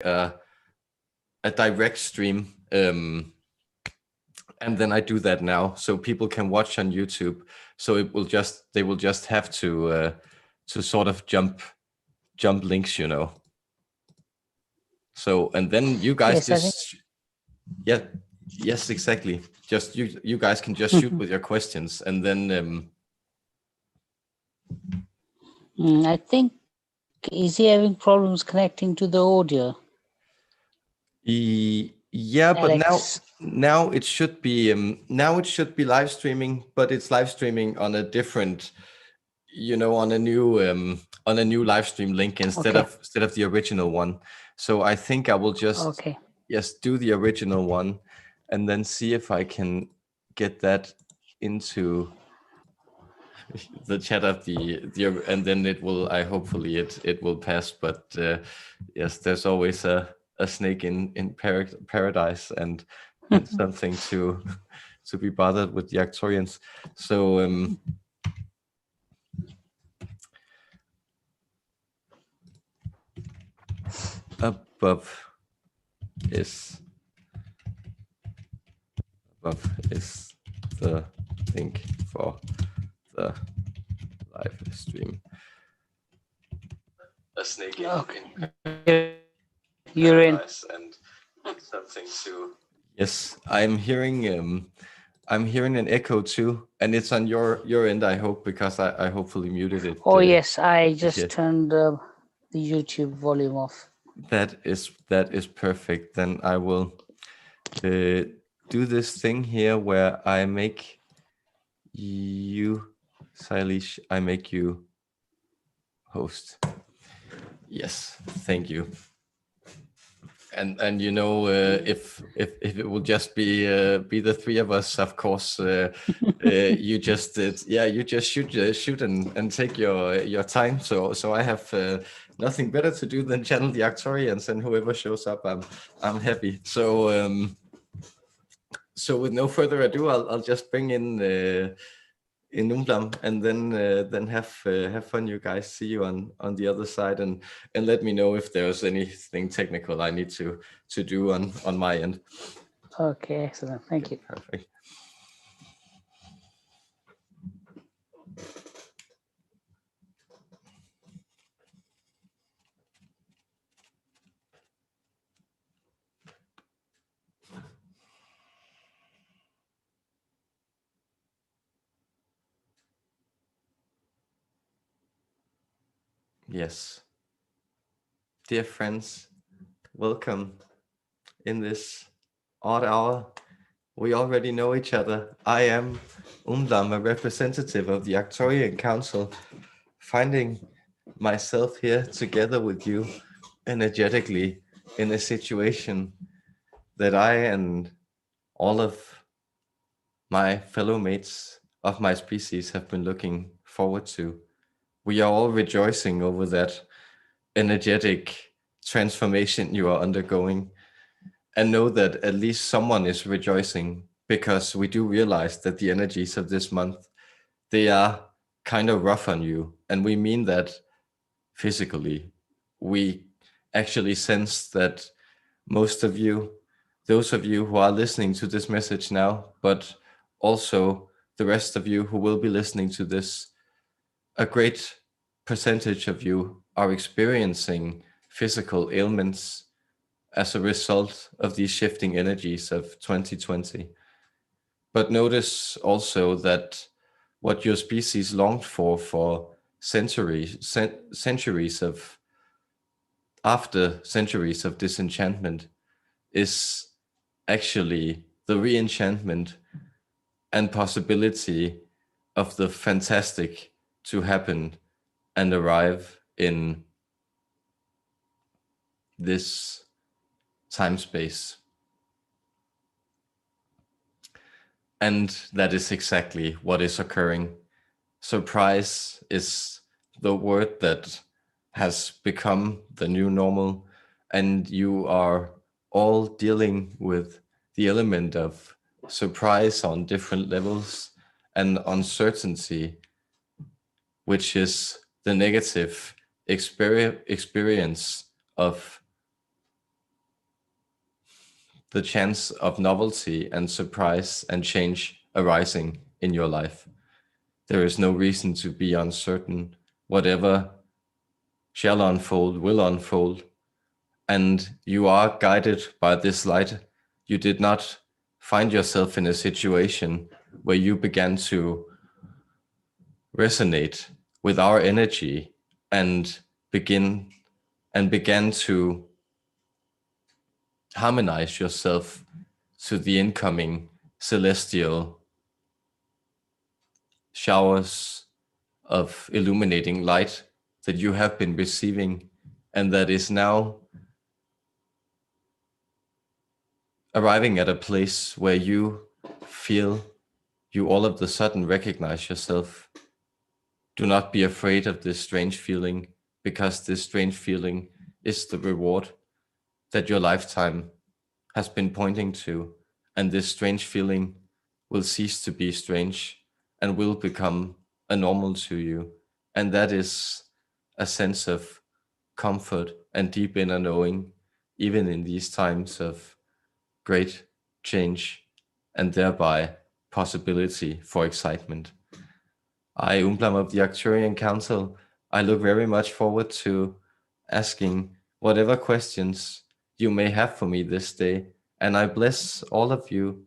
a direct stream, and then I do that now, so people can watch on YouTube. So they will just have to sort of jump links, So, and then you guys Yes, yes, exactly. Just you guys can just shoot with your questions, and then I think, is he having problems connecting to the audio? yeah, but Alex. now it should be live streaming, but it's live streaming on a different, on a new live stream link instead of the original one. So I think I will just do the original one, and then see if I can get that into the chat of the and then it will, hopefully it will pass. But yes, there's always a snake in paradise, and something to be bothered with the Arcturians. So above is the link for the live stream. A snake You're in. And something to. Yes, I'm hearing an echo too, and it's on your end, I hope, because I hopefully muted it. Oh yes, I just turned the YouTube volume off. That is perfect. Then I will do this thing here where I make you, Sailesh, I make you host. Yes, thank you. And if it will just be the three of us, of course, you just shoot and take your time. So I have nothing better to do than channel the Arcturians, and whoever shows up, I'm happy. So so with no further ado, I'll just bring in Umblam, and then have fun, you guys. See you on the other side, and let me know if there's anything technical I need to do on my end. Okay, excellent. Thank you. Perfect. Yes. Dear friends, welcome in this odd hour. We already know each other. I am Umblam, a representative of the Arcturian Council, finding myself here together with you energetically in a situation that I and all of my fellow mates of my species have been looking forward to. We are all rejoicing over that energetic transformation you are undergoing, and know that at least someone is rejoicing, because we do realize that the energies of this month, they are kind of rough on you, and we mean that physically. We actually sense that most of you, those of you who are listening to this message now, but also the rest of you who will be listening to this, a great percentage of you are experiencing physical ailments as a result of these shifting energies of 2020. But notice also that what your species longed for centuries of after centuries of disenchantment is actually the re-enchantment and possibility of the fantastic to happen and arrive in this time space. And that is exactly what is occurring. Surprise is the word that has become the new normal, and you are all dealing with the element of surprise on different levels, and uncertainty, which is the negative experience of the chance of novelty and surprise and change arising in your life. There is no reason to be uncertain. Whatever shall unfold will unfold, and you are guided by this light. You did not find yourself in a situation where you began to resonate with our energy and began to harmonize yourself to the incoming celestial showers of illuminating light that you have been receiving, and that is now arriving at a place where you feel you all of a sudden recognize yourself. Do not be afraid of this strange feeling, because this strange feeling is the reward that your lifetime has been pointing to, and this strange feeling will cease to be strange and will become a normal to you. And that is a sense of comfort and deep inner knowing, even in these times of great change and thereby possibility for excitement. I, Umblam of the Arcturian Council, I look very much forward to asking whatever questions you may have for me this day, and I bless all of you,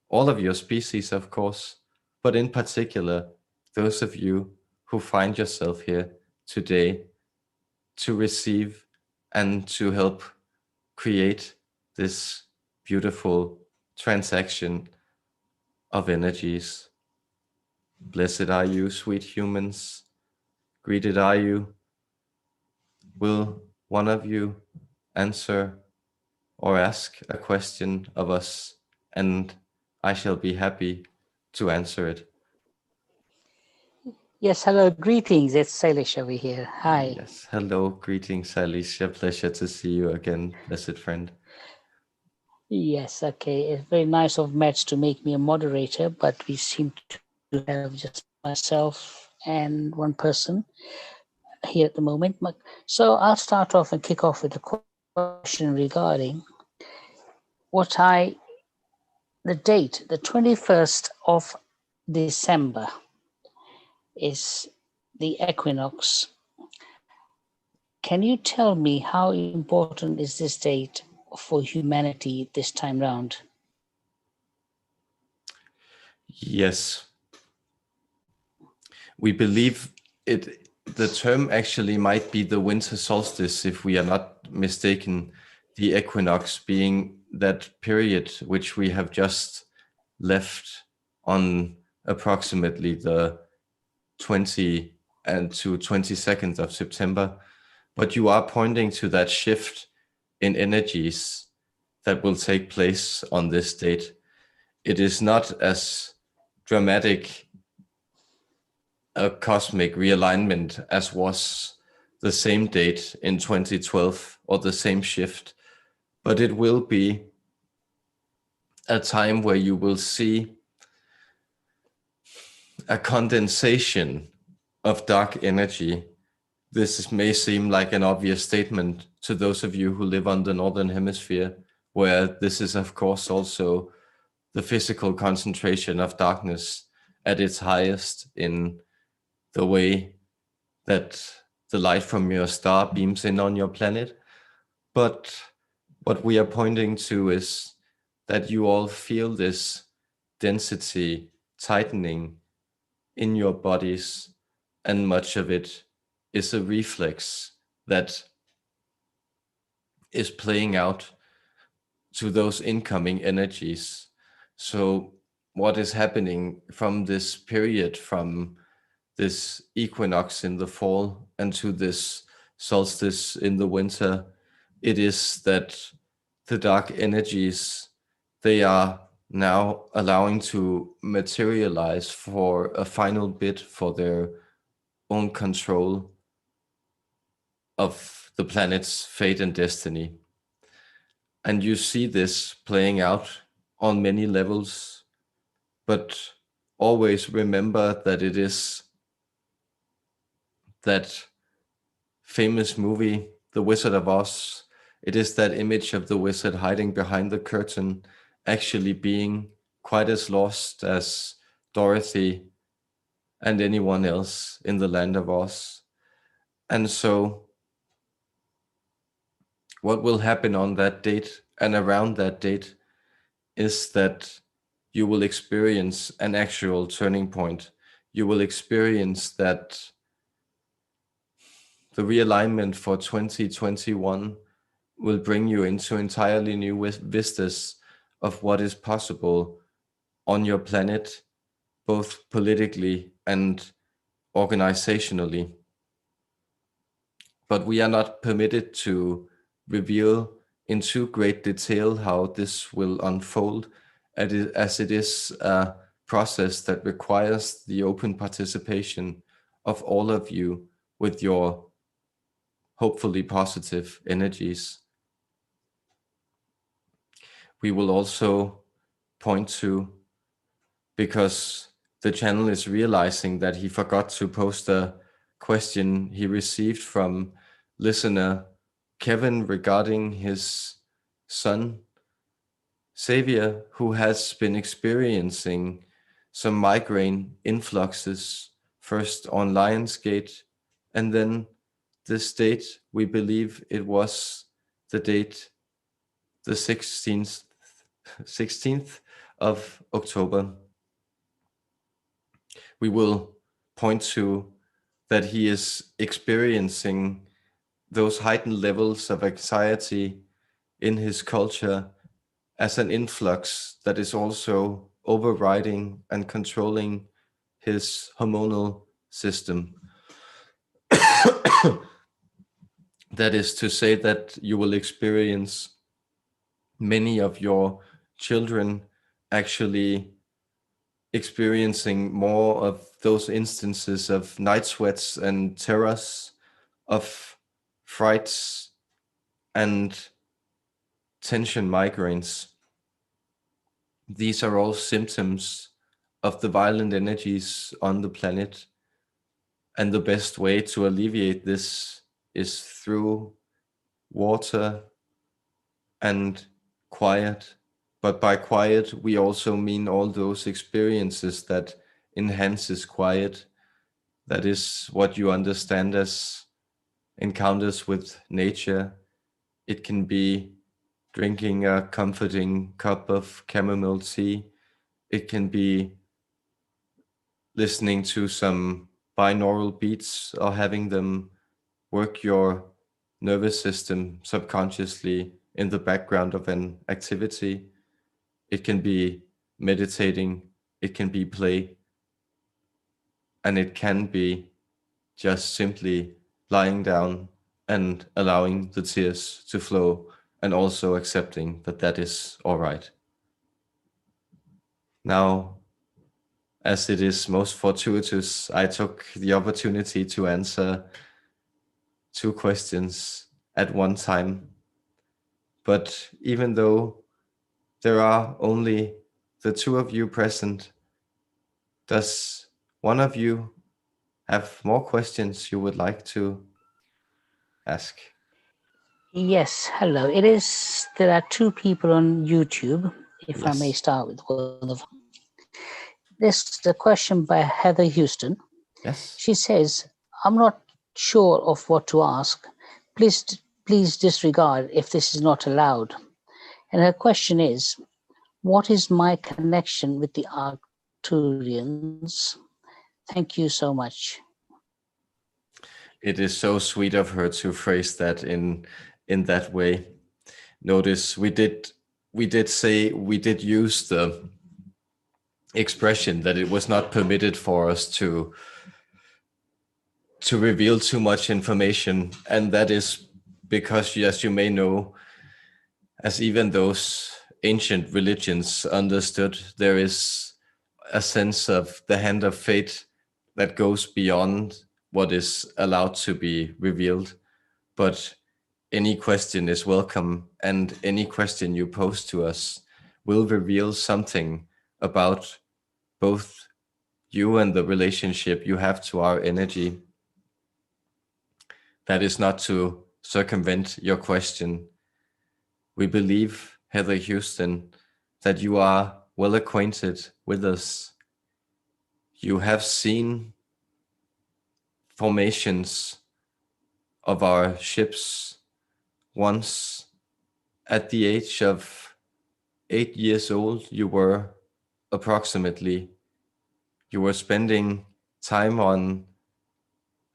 all of your species, of course, but in particular, those of you who find yourself here today to receive and to help create this beautiful transaction of energies. Blessed are you, sweet humans. Greeted are you. Will one of you answer or ask a question of us, and I shall be happy to answer it. Yes, hello, greetings. It's Salish over here. Hi. Yes, hello, greetings, Alicia. Pleasure to see you again, blessed friend. Yes, okay. It's very nice of Mets to make me a moderator, but we seem to have just myself and one person here at the moment. So I'll start off and kick off with a question regarding the date, the 21st of December is the equinox. Can you tell me how important is this date for humanity this time round? Yes. We believe the term actually might be the winter solstice, if we are not mistaken, the equinox being that period which we have just left on approximately the 20 and to 22nd of September. But you are pointing to that shift in energies that will take place on this date. It is not as dramatic a cosmic realignment as was the same date in 2012 or the same shift, but it will be a time where you will see a condensation of dark energy. This may seem like an obvious statement to those of you who live on the Northern Hemisphere, where this is of course also the physical concentration of darkness at its highest in the way that the light from your star beams in on your planet. But what we are pointing to is that you all feel this density tightening in your bodies, and much of it is a reflex that is playing out to those incoming energies. So what is happening from this period, from this equinox in the fall and to this solstice in the winter, it is that the dark energies, they are now allowing to materialize for a final bit for their own control of the planet's fate and destiny. And you see this playing out on many levels, but always remember that it is that famous movie, The Wizard of Oz. It is that image of the wizard hiding behind the curtain, actually being quite as lost as Dorothy and anyone else in the land of Oz. And so, what will happen on that date and around that date is that you will experience an actual turning point. You will experience that the realignment for 2021 will bring you into entirely new vistas of what is possible on your planet, both politically and organizationally. But we are not permitted to reveal in too great detail how this will unfold, as it is a process that requires the open participation of all of you with your hopefully positive energies. We will also point to, because the channel is realizing that he forgot to post a question he received from listener Kevin regarding his son Xavier, who has been experiencing some migraine influxes, first on Lionsgate, and then this date, we believe it was the date, the 16th of October. We will point to that he is experiencing those heightened levels of anxiety in his culture as an influx that is also overriding and controlling his hormonal system. That is to say that you will experience many of your children actually experiencing more of those instances of night sweats and terrors, of frights and tension migraines. These are all symptoms of the violent energies on the planet. And the best way to alleviate this is through water and quiet. But by quiet, we also mean all those experiences that enhances quiet. That is what you understand as encounters with nature. It can be drinking a comforting cup of chamomile tea. It can be listening to some binaural beats or having them work your nervous system subconsciously in the background of an activity. It can be meditating, it can be play, and it can be just simply lying down and allowing the tears to flow, and also accepting that that is all right. Now, as it is most fortuitous, I took the opportunity to answer 2 questions at one time. But even though there are only the 2 of you present, does one of you have more questions you would like to ask? Yes, hello. There are two people on YouTube, if I may Yes. start with one of them. This is a question by Heather Houston. Yes. She says, I'm not sure of what to ask. Please disregard if this is not allowed. And her question is, what is my connection with the Arcturians? Thank you so much. It is so sweet of her to phrase that in that way. Notice we did use the expression that it was not permitted for us to reveal too much information, and that is because, as you may know, as even those ancient religions understood, there is a sense of the hand of fate that goes beyond what is allowed to be revealed. But any question is welcome, and any question you pose to us will reveal something about both you and the relationship you have to our energy. That is not to circumvent your question. We believe, Heather Houston, that you are well acquainted with us. You have seen formations of our ships once at the age of 8 years old. You were approximately. You were spending time on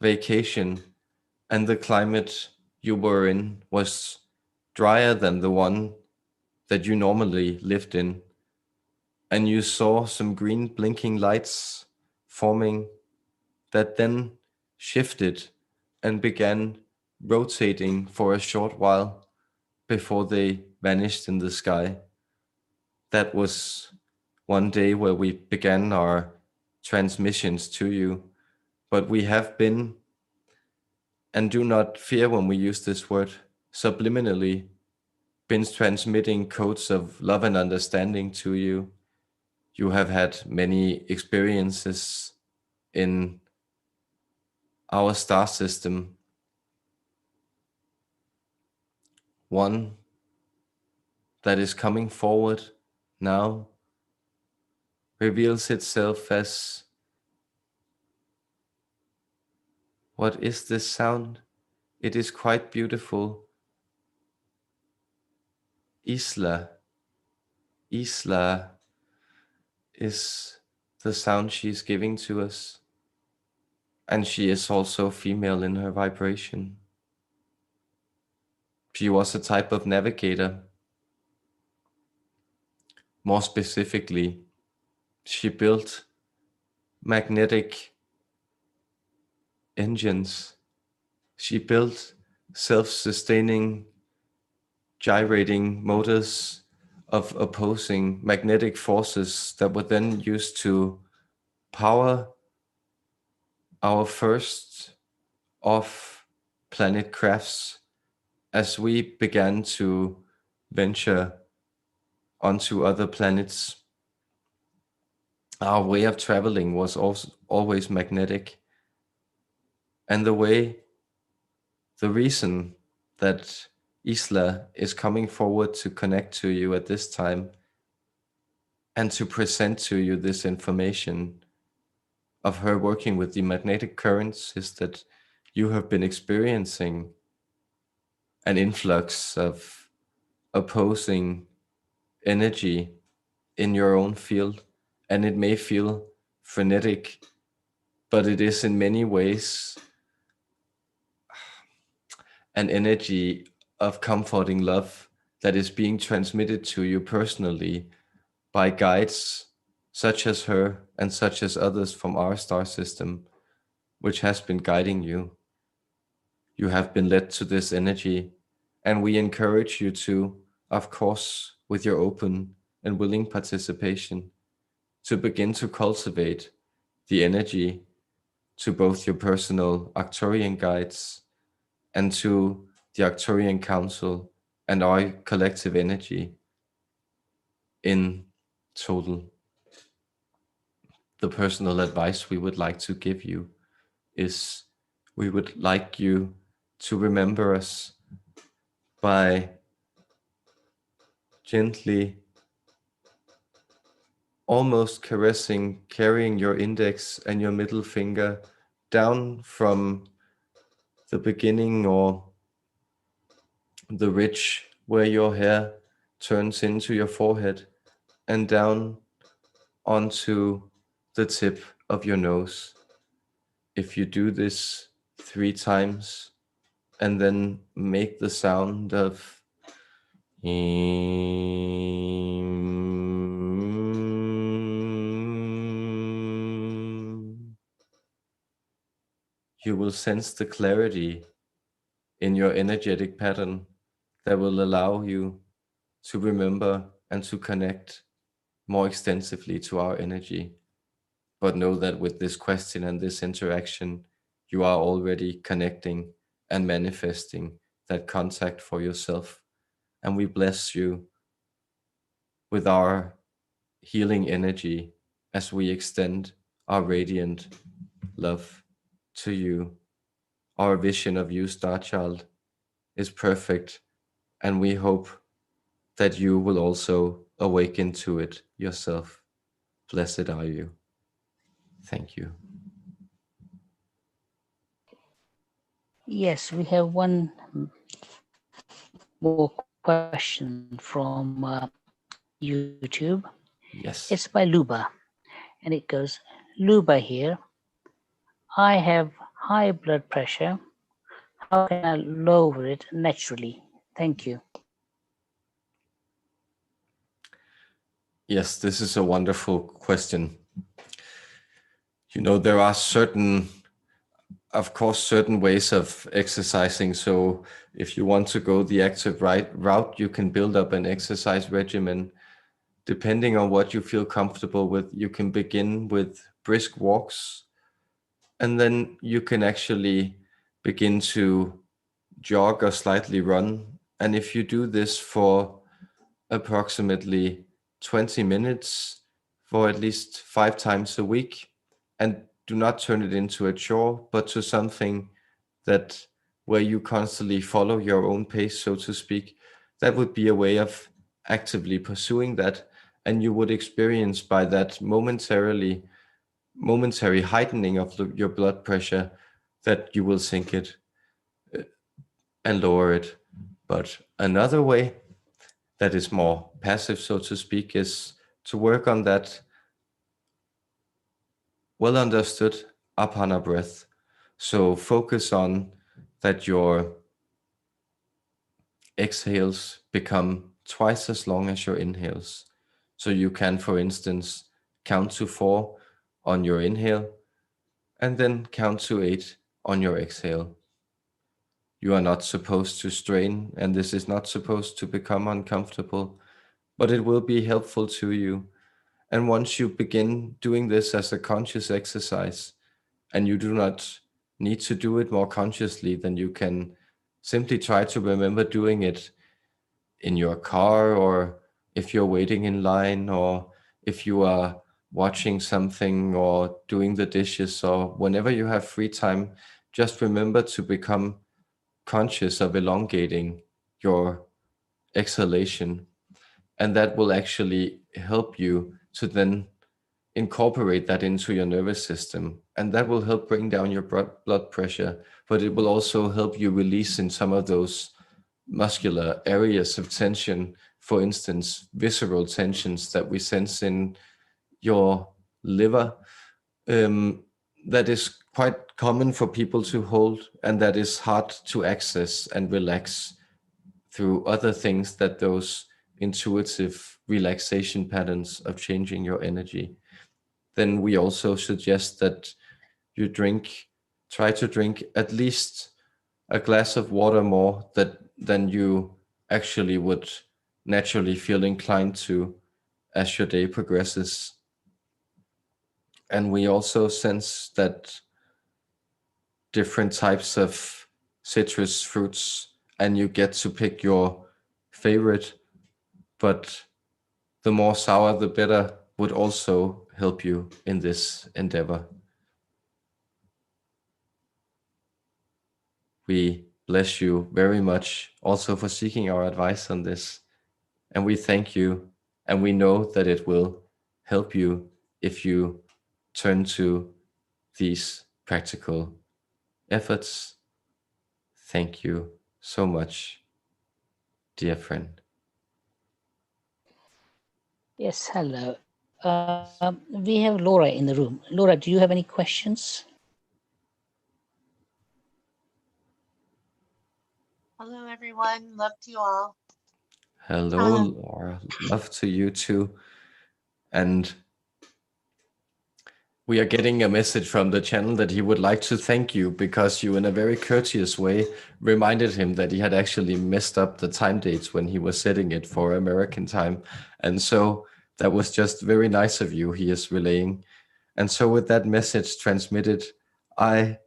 vacation, and the climate you were in was drier than the one that you normally lived in. And you saw some green blinking lights forming that then shifted and began rotating for a short while before they vanished in the sky. That was one day where we began our transmissions to you. But we have been, and do not fear when we use this word, subliminally been transmitting codes of love and understanding to you. You have had many experiences in our star system. One that is coming forward now reveals itself as, what is this sound? It is quite beautiful. Isla. Isla is the sound she's giving to us. And she is also female in her vibration. She was a type of navigator. More specifically, she built magnetic engines. She built self-sustaining gyrating motors of opposing magnetic forces that were then used to power our first off-planet crafts as we began to venture onto other planets. Our way of traveling was also always magnetic. And the reason that Isla is coming forward to connect to you at this time and to present to you this information of her working with the magnetic currents is that you have been experiencing an influx of opposing energy in your own field, and it may feel frenetic, but it is in many ways an energy of comforting love that is being transmitted to you personally by guides such as her and such as others from our star system, which has been guiding you. You have been led to this energy, and we encourage you to, of course, with your open and willing participation, to begin to cultivate the energy to both your personal Arcturian guides and to the Arcturian Council and our collective energy in total. The personal advice we would like to give you is we would like you to remember us by gently, almost carrying your index and your middle finger down from the beginning or the ridge where your hair turns into your forehead and down onto the tip of your nose. If you do this 3 times and then make the sound of you will sense the clarity in your energetic pattern that will allow you to remember and to connect more extensively to our energy. But know that with this question and this interaction, you are already connecting and manifesting that contact for yourself. And we bless you with our healing energy as we extend our radiant love to you. Our vision of you, Star Child, is perfect, and we hope that you will also awaken to it yourself. Blessed are you. Thank you. Yes, we have one more question from YouTube. Yes. It's by Luba, and it goes, Luba here. I have high blood pressure. How can I lower it naturally? Thank you. Yes, this is a wonderful question. You know, there are of course, certain ways of exercising. So if you want to go the active route, you can build up an exercise regimen. Depending on what you feel comfortable with, you can begin with brisk walks, and then you can actually begin to jog or slightly run. And if you do this for approximately 20 minutes for at least 5 times a week, and do not turn it into a chore, but to something that where you constantly follow your own pace, so to speak, that would be a way of actively pursuing that. And you would experience by that momentary heightening of your blood pressure, that you will sink it and lower it. But another way that is more passive, so to speak, is to work on that well understood apana breath. So focus on that your exhales become twice as long as your inhales. So you can, for instance, count to 4 on your inhale and then count to 8 on your exhale. You are not supposed to strain, and this is not supposed to become uncomfortable, but it will be helpful to you. And once you begin doing this as a conscious exercise, and you do not need to do it more consciously, then you can simply try to remember doing it in your car, or if you're waiting in line, or if you are watching something or doing the dishes, or whenever you have free time. Just remember to become conscious of elongating your exhalation, and that will actually help you to then incorporate that into your nervous system, and that will help bring down your blood pressure, but it will also help you release in some of those muscular areas of tension, for instance visceral tensions that we sense in your liver, that is quite common for people to hold, and that is hard to access and relax through other things that those intuitive relaxation patterns of changing your energy. Then we also suggest that you try to drink at least a glass of water more than you actually would naturally feel inclined to as your day progresses. And we also sense that different types of citrus fruits, and you get to pick your favorite, but the more sour the better, would also help you in this endeavor. We bless you very much also for seeking our advice on this, and we thank you, and we know that it will help you if you turn to these practical efforts. Thank you so much, dear friend. Yes, hello. We have Laura in the room. Laura, do you have any questions? Hello, everyone. Love to you all. Hello, Laura. Love to you too. And we are getting a message from the channel that he would like to thank you because you, in a very courteous way, reminded him that he had actually messed up the time dates when he was setting it for American time. And so that was just very nice of you, he is relaying. And so with that message transmitted, I,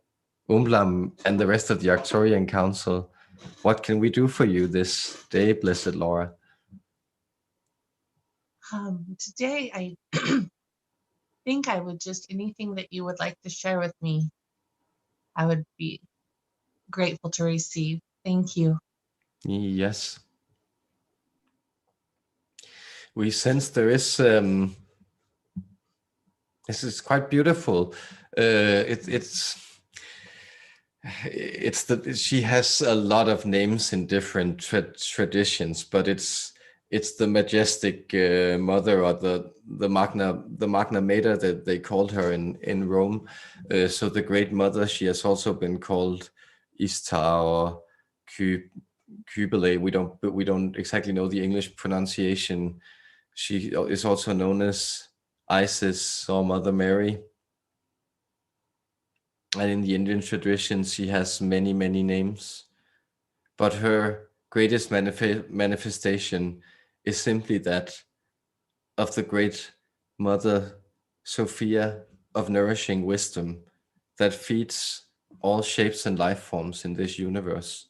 Umblam, and the rest of the Arcturian Council, what can we do for you this day, Blessed Laura? Today, I think I would just, anything that you would like to share with me, I would be grateful to receive. Thank you. Yes. We sense there is this is quite beautiful. It's the she has a lot of names in different traditions, but it's the majestic mother, or the Magna Mater that they called her in Rome. So the great mother, she has also been called Istar or Kybele. We don't exactly know the English pronunciation. She is also known as Isis or Mother Mary. And in the Indian tradition, she has many, many names. But her greatest manifestation is simply that of the great Mother Sophia of nourishing wisdom that feeds all shapes and life forms in this universe.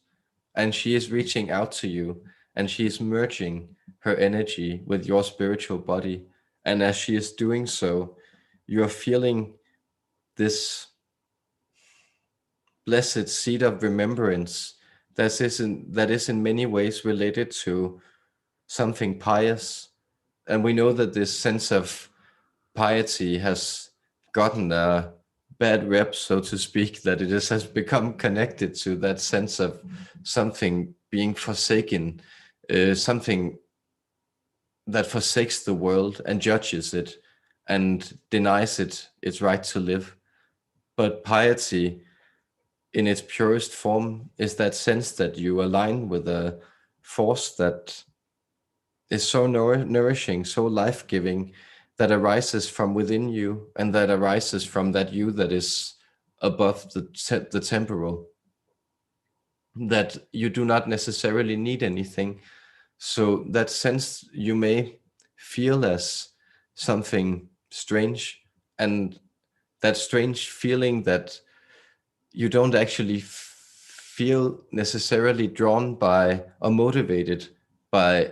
And she is reaching out to you, and she is merging her energy with your spiritual body. And as she is doing so, you're feeling this blessed seed of remembrance that is in many ways related to something pious. And we know that this sense of piety has gotten a bad rep, so to speak, that has become connected to that sense of something being forsaken, something that forsakes the world and judges it and denies it its right to live. But piety, in its purest form, is that sense that you align with a force that is so nourishing, so life giving, that arises from within you, and that arises from that you that is above the temporal, that you do not necessarily need anything. So that sense you may feel as something strange, and that strange feeling that you don't actually feel necessarily drawn by or motivated by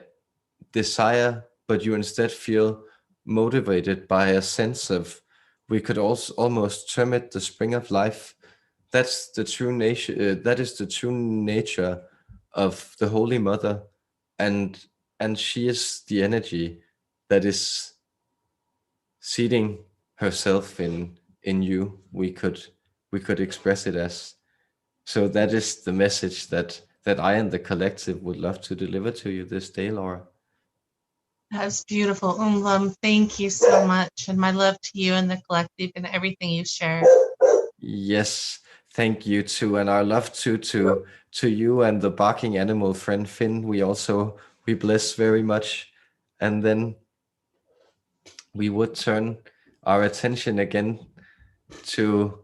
desire, but you instead feel motivated by a sense of, we could also almost term it the spring of life. That's the true nature. That is the true nature of the Holy Mother, and she is the energy that is seeding herself in you. We could express it as. So that is the message that I and the collective would love to deliver to you this day, Laura. That's beautiful. Umblam, thank you so much. And my love to you and the collective and everything you shared. Yes, thank you too, and our love to you and the barking animal friend Finn. We bless very much, and then we would turn our attention again to,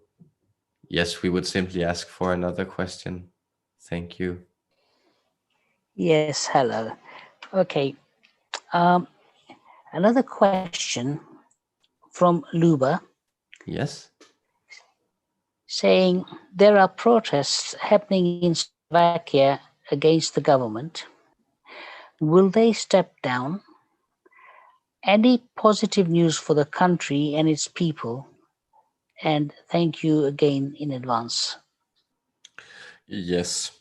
yes, we would simply ask for another question. Thank you. Yes, hello. Okay. Um, Another question from Luba Yes. saying there are protests happening in Slovakia against the government. Will they step down? Any positive news for the country and its people? And thank you again in advance. Yes.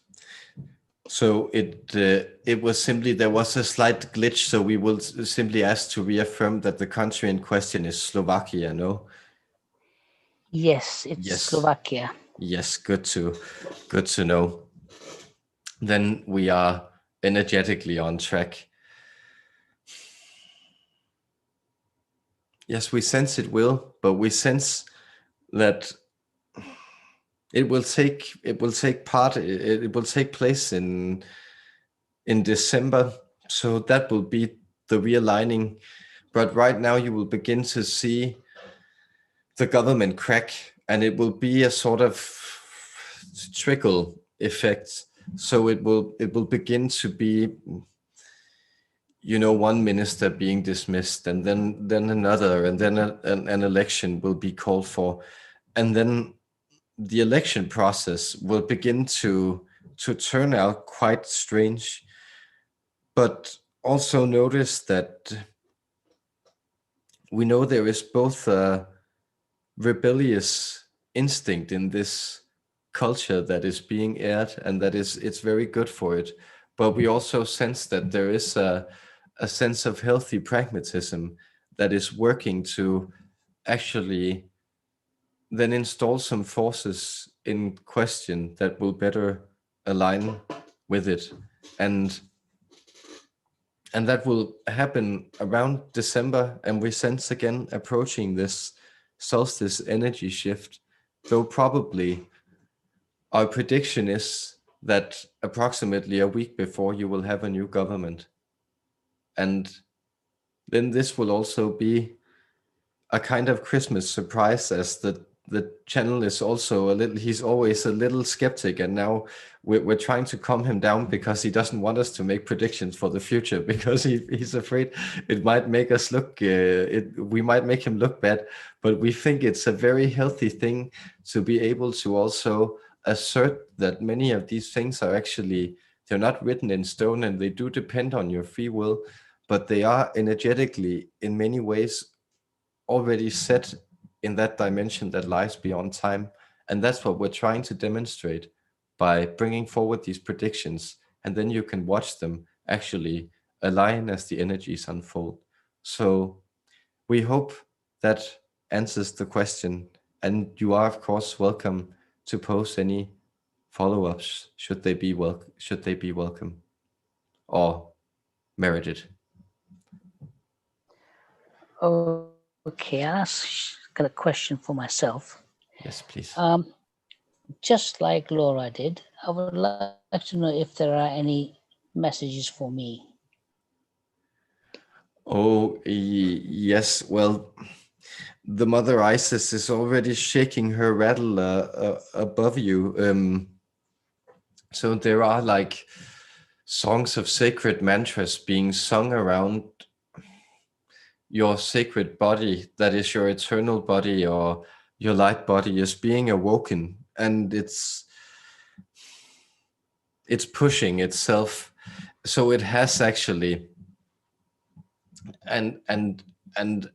So it was simply, there was a slight glitch, so we will simply ask to reaffirm that the country in question is Slovakia, no? Yes, it's Yes. Slovakia. Yes, good to know. Then we are energetically on track. Yes, we sense it will, but we sense that it will take place in December. So that will be the realigning. But right now you will begin to see the government crack, and it will be a sort of trickle effect. So it will begin to be, one minister being dismissed, and then another, and then an election will be called for, and then the election process will begin to turn out quite strange. But also notice that we know there is both a rebellious instinct in this culture that is being aired, and it's very good for it. But we also sense that there is a sense of healthy pragmatism that is working to actually then install some forces in question that will better align with it. And that will happen around December, and we sense again approaching this solstice energy shift, though probably our prediction is that approximately a week before you will have a new government. And then this will also be a kind of Christmas surprise, as the channel is also a little, he's always a little skeptic, and now we're trying to calm him down because he doesn't want us to make predictions for the future, because he's afraid it might make us look, we might make him look bad. But we think it's a very healthy thing to be able to also assert that many of these things are actually, they're not written in stone, and they do depend on your free will, but they are energetically in many ways already set in that dimension that lies beyond time. And that's what we're trying to demonstrate by bringing forward these predictions. And then you can watch them actually align as the energies unfold. So we hope that answers the question. And you are, of course, welcome to post any follow-ups should they be welcome or merited. Okay, got a question for myself. Yes, please. Just like Laura did, I would like to know if there are any messages for me. Oh, yes. Well, the Mother Isis is already shaking her rattle above you. So there are like songs of sacred mantras being sung around your sacred body, that is your eternal body, or your light body is being awoken, and it's pushing itself. So it has actually, and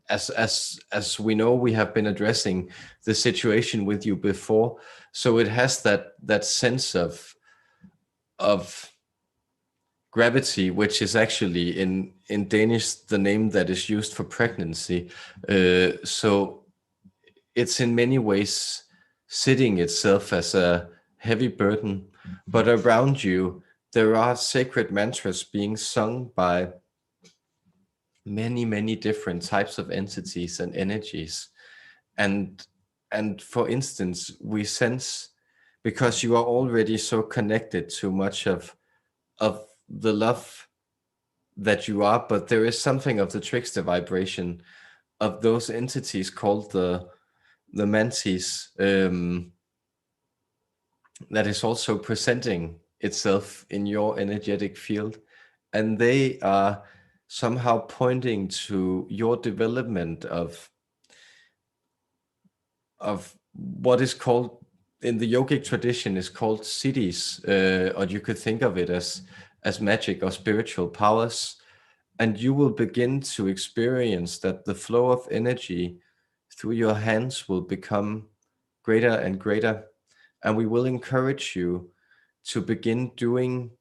as we know, we have been addressing the situation with you before, so it has that sense of gravity, which is actually in Danish the name that is used for pregnancy. So it's in many ways sitting itself as a heavy burden, but around you there are sacred mantras being sung by many different types of entities and energies. And for instance, we sense, because you are already so connected to much of the love that you are, but there is something of the trickster vibration of those entities called the mantis, that is also presenting itself in your energetic field, and they are somehow pointing to your development of what is called in the yogic tradition is called siddhis, or you could think of it as magic or spiritual powers. And you will begin to experience that the flow of energy through your hands will become greater and greater. And we will encourage you to begin doing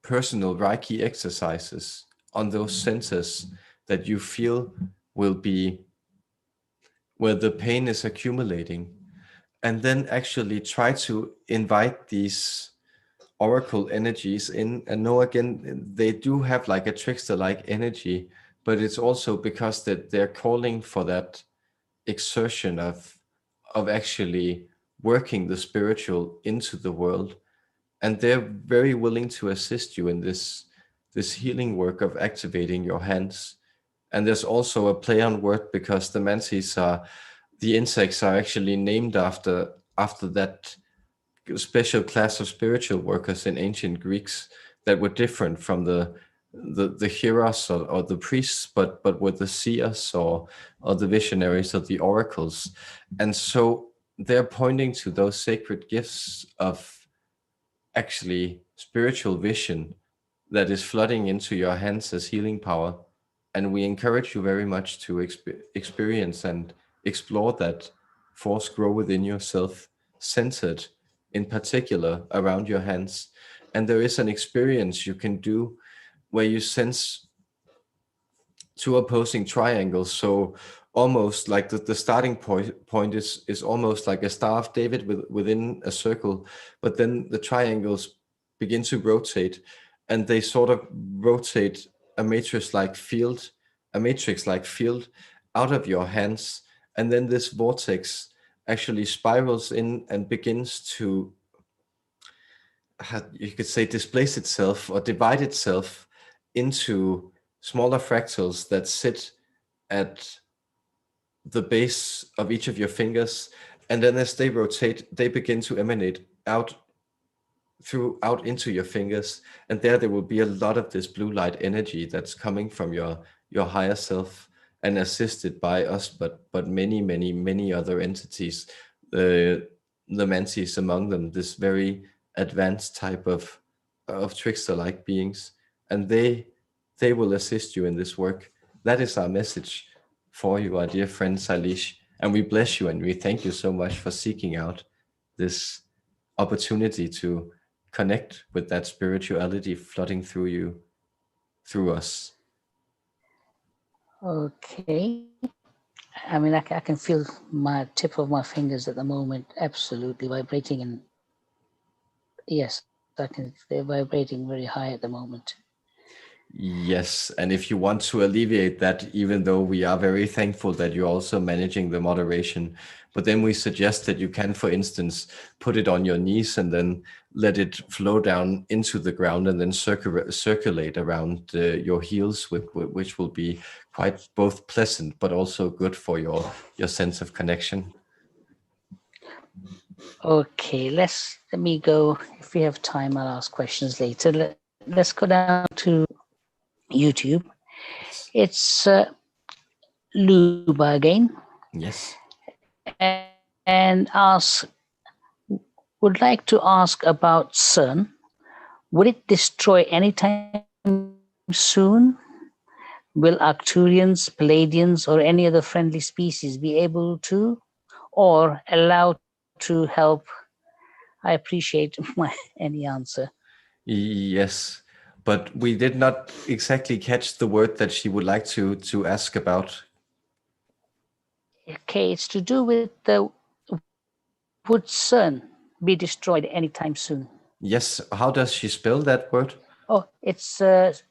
personal Reiki exercises on those centers that you feel will be where the pain is accumulating. And then actually try to invite these oracle energies in. And know, again, they do have like a trickster like energy, but it's also because that they're calling for that exertion of actually working the spiritual into the world. And they're very willing to assist you in this healing work of activating your hands. And there's also a play on word, because the mantis are, the insects are actually named after that special class of spiritual workers in ancient Greeks that were different from the heroes or the priests, but were the seers or the visionaries or the oracles. And so they're pointing to those sacred gifts of actually spiritual vision that is flooding into your hands as healing power. And we encourage you very much to experience and explore that force grow within yourself, centered in particular around your hands. And there is an experience you can do where you sense two opposing triangles. So almost like the starting point is almost like a Star of David within a circle, but then the triangles begin to rotate, and they sort of rotate a matrix-like field out of your hands, and then this vortex actually spirals in and begins to, you could say, displace itself or divide itself into smaller fractals that sit at the base of each of your fingers, and then as they rotate, they begin to emanate out into your fingers, and there will be a lot of this blue light energy that's coming from your higher self and assisted by us, but many other entities, the Mantis among them, this very advanced type of trickster-like beings, and they will assist you in this work. That is our message for you, our dear friend Salish, and we bless you and we thank you so much for seeking out this opportunity to connect with that spirituality flooding through you, through us. Okay. I mean, I can feel my tip of my fingers at the moment absolutely vibrating, and yes, they're vibrating very high at the moment. Yes, and if you want to alleviate that, even though we are very thankful that you're also managing the moderation, but then we suggest that you can, for instance, put it on your knees and then let it flow down into the ground and then circulate around your heels, which will be quite both pleasant but also good for your sense of connection. Okay, let me go. If we have time, I'll ask questions later. Let's go down to YouTube. It's Luba again. Yes. And would like to ask about CERN. Would it destroy anytime soon? Will Arcturians, Palladians, or any other friendly species be able to, or allowed to help? I appreciate any answer. Yes, but we did not exactly catch the word that she would like to ask about. Okay, it's to do with would CERN be destroyed anytime soon? Yes, how does she spell that word? Oh, it's CERN,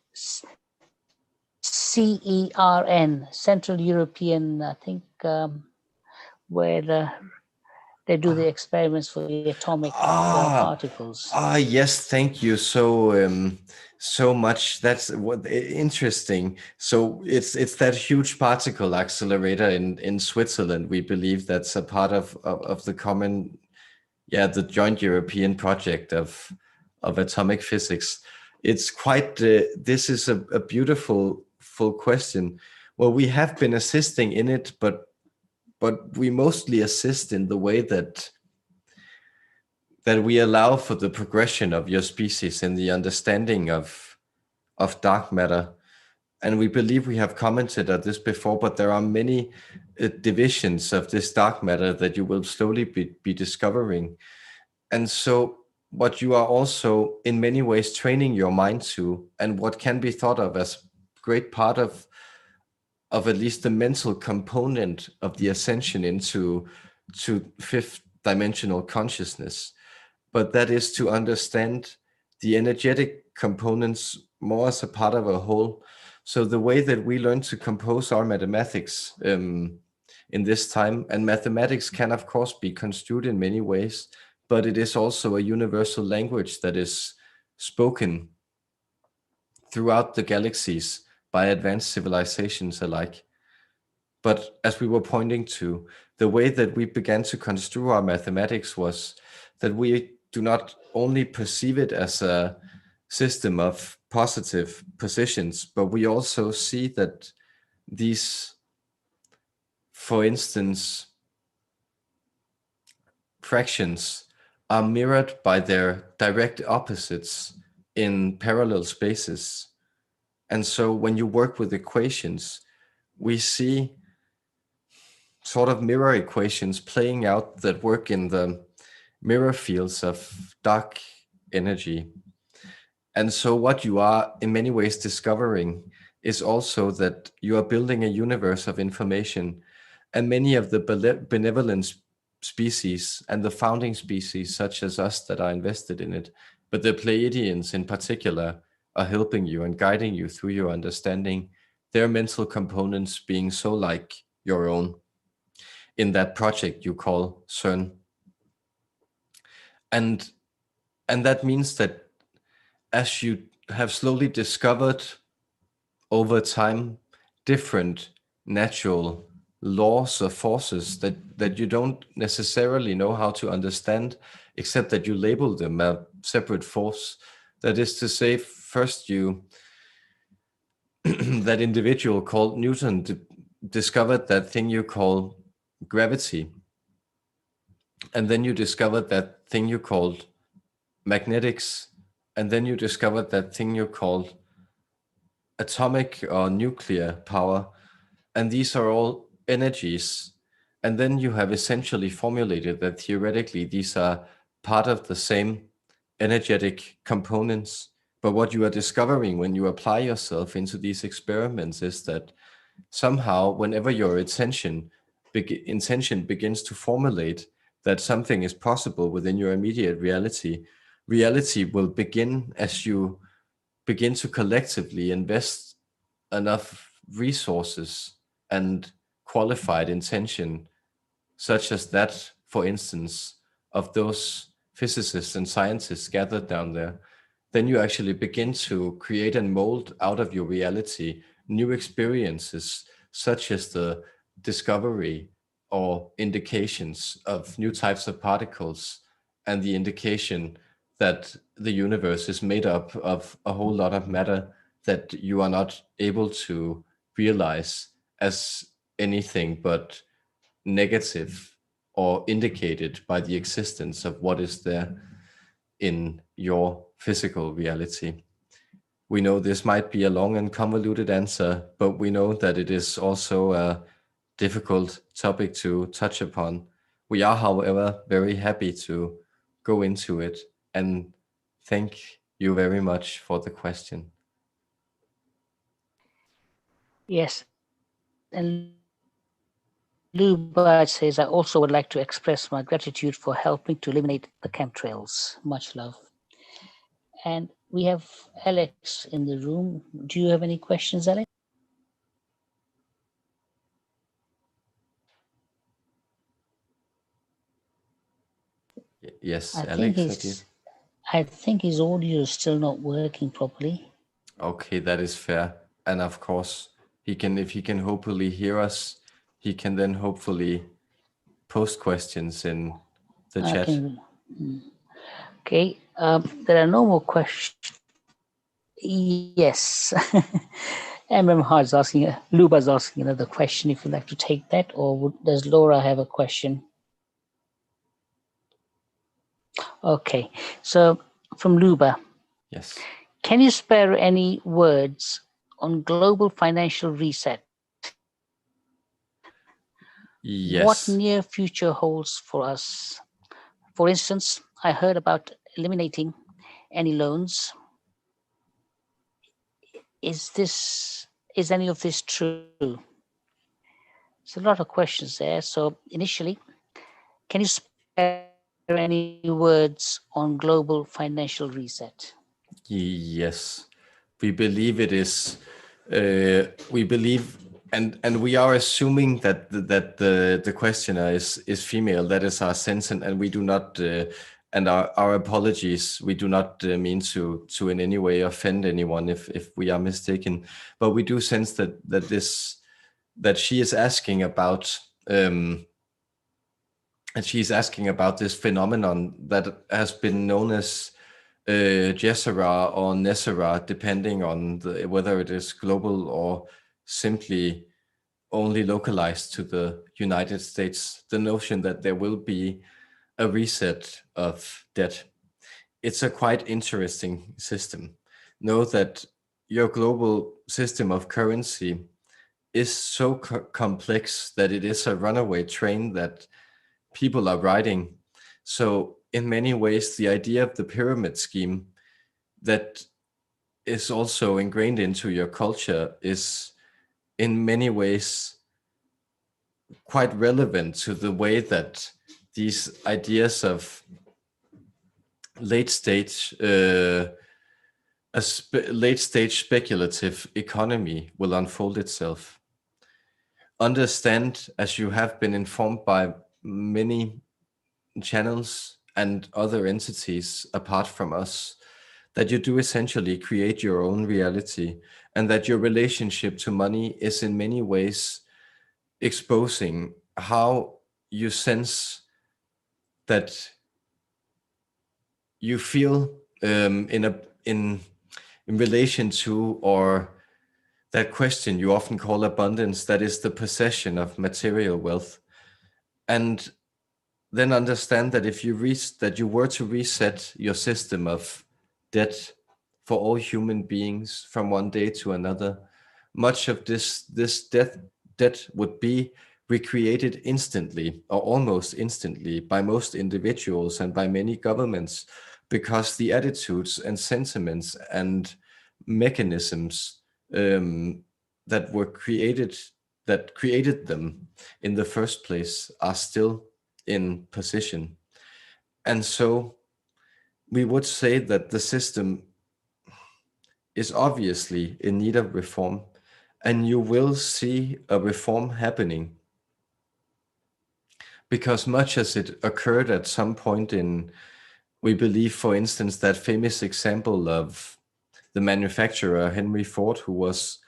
Central European, I think, where they do the experiments for the atomic particles. Yes, thank you so much. That's what interesting. So it's that huge particle accelerator in Switzerland. We believe that's a part of the common, the joint European project of atomic physics. It's quite. This is a beautiful full question. Well, we have been assisting in it, but we mostly assist in the way that we allow for the progression of your species in the understanding of dark matter. And we believe we have commented on this before, but there are many divisions of this dark matter that you will slowly be discovering. And so what you are also in many ways training your mind to, and what can be thought of as great part of at least the mental component of the ascension into fifth dimensional consciousness, but that is to understand the energetic components more as a part of a whole. So the way that we learn to compose our mathematics in this time, and mathematics can of course be construed in many ways, but it is also a universal language that is spoken throughout the galaxies by advanced civilizations alike. But as we were pointing to, the way that we began to construe our mathematics was that we do not only perceive it as a system of positive positions, but we also see that these, for instance, fractions are mirrored by their direct opposites in parallel spaces. And so when you work with equations, we see sort of mirror equations playing out that work in the mirror fields of dark energy. And so what you are in many ways discovering is also that you are building a universe of information, and many of the benevolent species and the founding species, such as us, that are invested in it, but the Pleiadians in particular, are helping you and guiding you through your understanding, their mental components being so like your own in that project you call CERN. And that means that as you have slowly discovered over time different natural laws or forces that you don't necessarily know how to understand, except that you label them a separate force. That is to say, first you that individual called Newton discovered that thing you call gravity, and then you discovered that thing you called magnetics, and then you discovered that thing you called atomic or nuclear power, and these are all energies. And then you have essentially formulated that theoretically these are part of the same energetic components. But what you are discovering when you apply yourself into these experiments is that somehow, whenever your intention begins to formulate that something is possible within your immediate reality, reality will begin as you begin to collectively invest enough resources and qualified intention, such as that, for instance, of those physicists and scientists gathered down there, then you actually begin to create and mold out of your reality new experiences, such as the discovery or indications of new types of particles, and the indication that the universe is made up of a whole lot of matter that you are not able to realize as anything but negative or indicated by the existence of what is there in your physical reality. We know this might be a long and convoluted answer, but we know that it is also a difficult topic to touch upon. We are, however, very happy to go into it, and thank you very much for the question. Yes, and Luba says, I also would like to express my gratitude for helping to eliminate the chemtrails. Much love. And we have Alex in the room. Do you have any questions, Alex? Yes, I Alex. I think his audio is still not working properly. Okay, that is fair. And of course, if he can hopefully hear us, he can then hopefully post questions in the chat. Okay, there are no more questions. Yes. Umblam is asking, Luba's asking another question, if you'd like to take that, or does Laura have a question? Okay, so from Luba. Yes. Can you spare any words on global financial reset? Yes. What near future holds for us? For instance, I heard about eliminating any loans. Is any of this true? There's a lot of questions there. So initially, can you spare any words on global financial reset? Yes, we believe it is. We believe, and we are assuming that the questioner is female. That is our sense, and we do not. And our apologies. We do not mean to in any way offend anyone if we are mistaken. But we do sense that she is asking about. And she's asking about this phenomenon that has been known as Jessera or Nessera, depending on whether it is global or simply only localized to the United States. The notion that there will be a reset of debt. It's a quite interesting system. Know that your global system of currency is so complex that it is a runaway train that people are riding. So in many ways, the idea of the pyramid scheme, that is also ingrained into your culture is in many ways quite relevant to the way that these ideas of late stage late stage speculative economy will unfold itself. Understand, as you have been informed by many channels and other entities apart from us, that you do essentially create your own reality, and that your relationship to money is in many ways exposing how you sense that you feel in relation to, or that question you often call abundance, that is the possession of material wealth. And then understand that if you were to reset your system of debt for all human beings from one day to another, much of this debt would be recreated instantly or almost instantly by most individuals and by many governments, because the attitudes and sentiments and mechanisms that were created that created them in the first place are still in position. And so we would say that the system is obviously in need of reform, and you will see a reform happening, because much as it occurred at some point in, we believe, for instance, that famous example of the manufacturer Henry Ford, who was,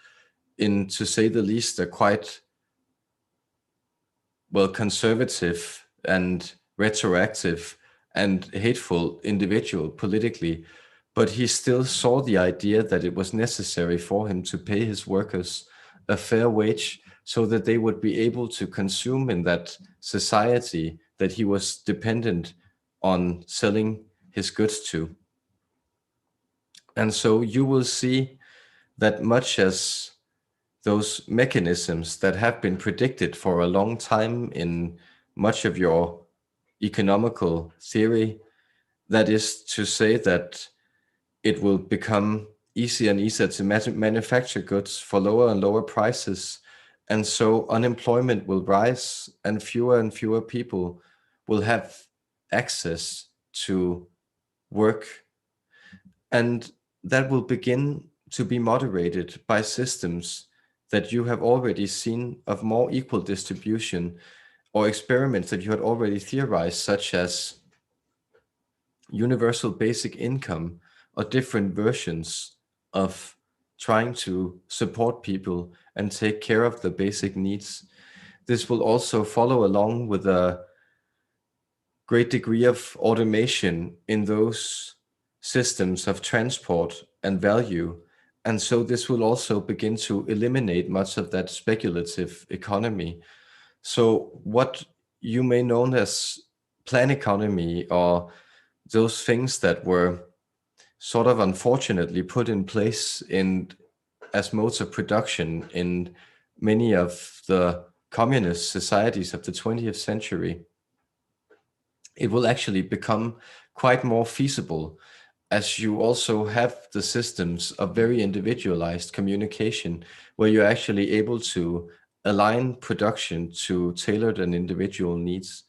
in, to say the least, a quite conservative and retroactive and hateful individual politically, but he still saw the idea that it was necessary for him to pay his workers a fair wage so that they would be able to consume in that society that he was dependent on selling his goods to. And so you will see that much as those mechanisms that have been predicted for a long time in much of your economical theory, that is to say that it will become easier and easier to manufacture goods for lower and lower prices. And so unemployment will rise and fewer people will have access to work. And that will begin to be moderated by systems that you have already seen of more equal distribution, or experiments that you had already theorized, such as universal basic income, or different versions of trying to support people and take care of the basic needs. This will also follow along with a great degree of automation in those systems of transport and value. And so this will also begin to eliminate much of that speculative economy. So what you may know as plan economy, or those things that were sort of unfortunately put in place in as modes of production in many of the communist societies of the 20th century, it will actually become quite more feasible, as you also have the systems of very individualized communication, where you're actually able to align production to tailored and individual needs.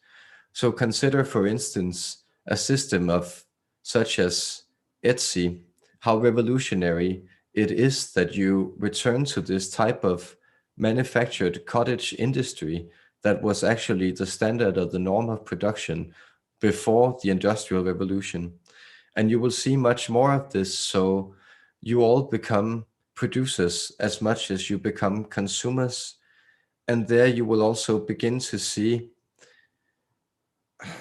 So consider, for instance, a system of such as Etsy, how revolutionary it is that you return to this type of manufactured cottage industry that was actually the standard or the norm of production before the Industrial Revolution. And you will see much more of this. So you all become producers as much as you become consumers. And there you will also begin to see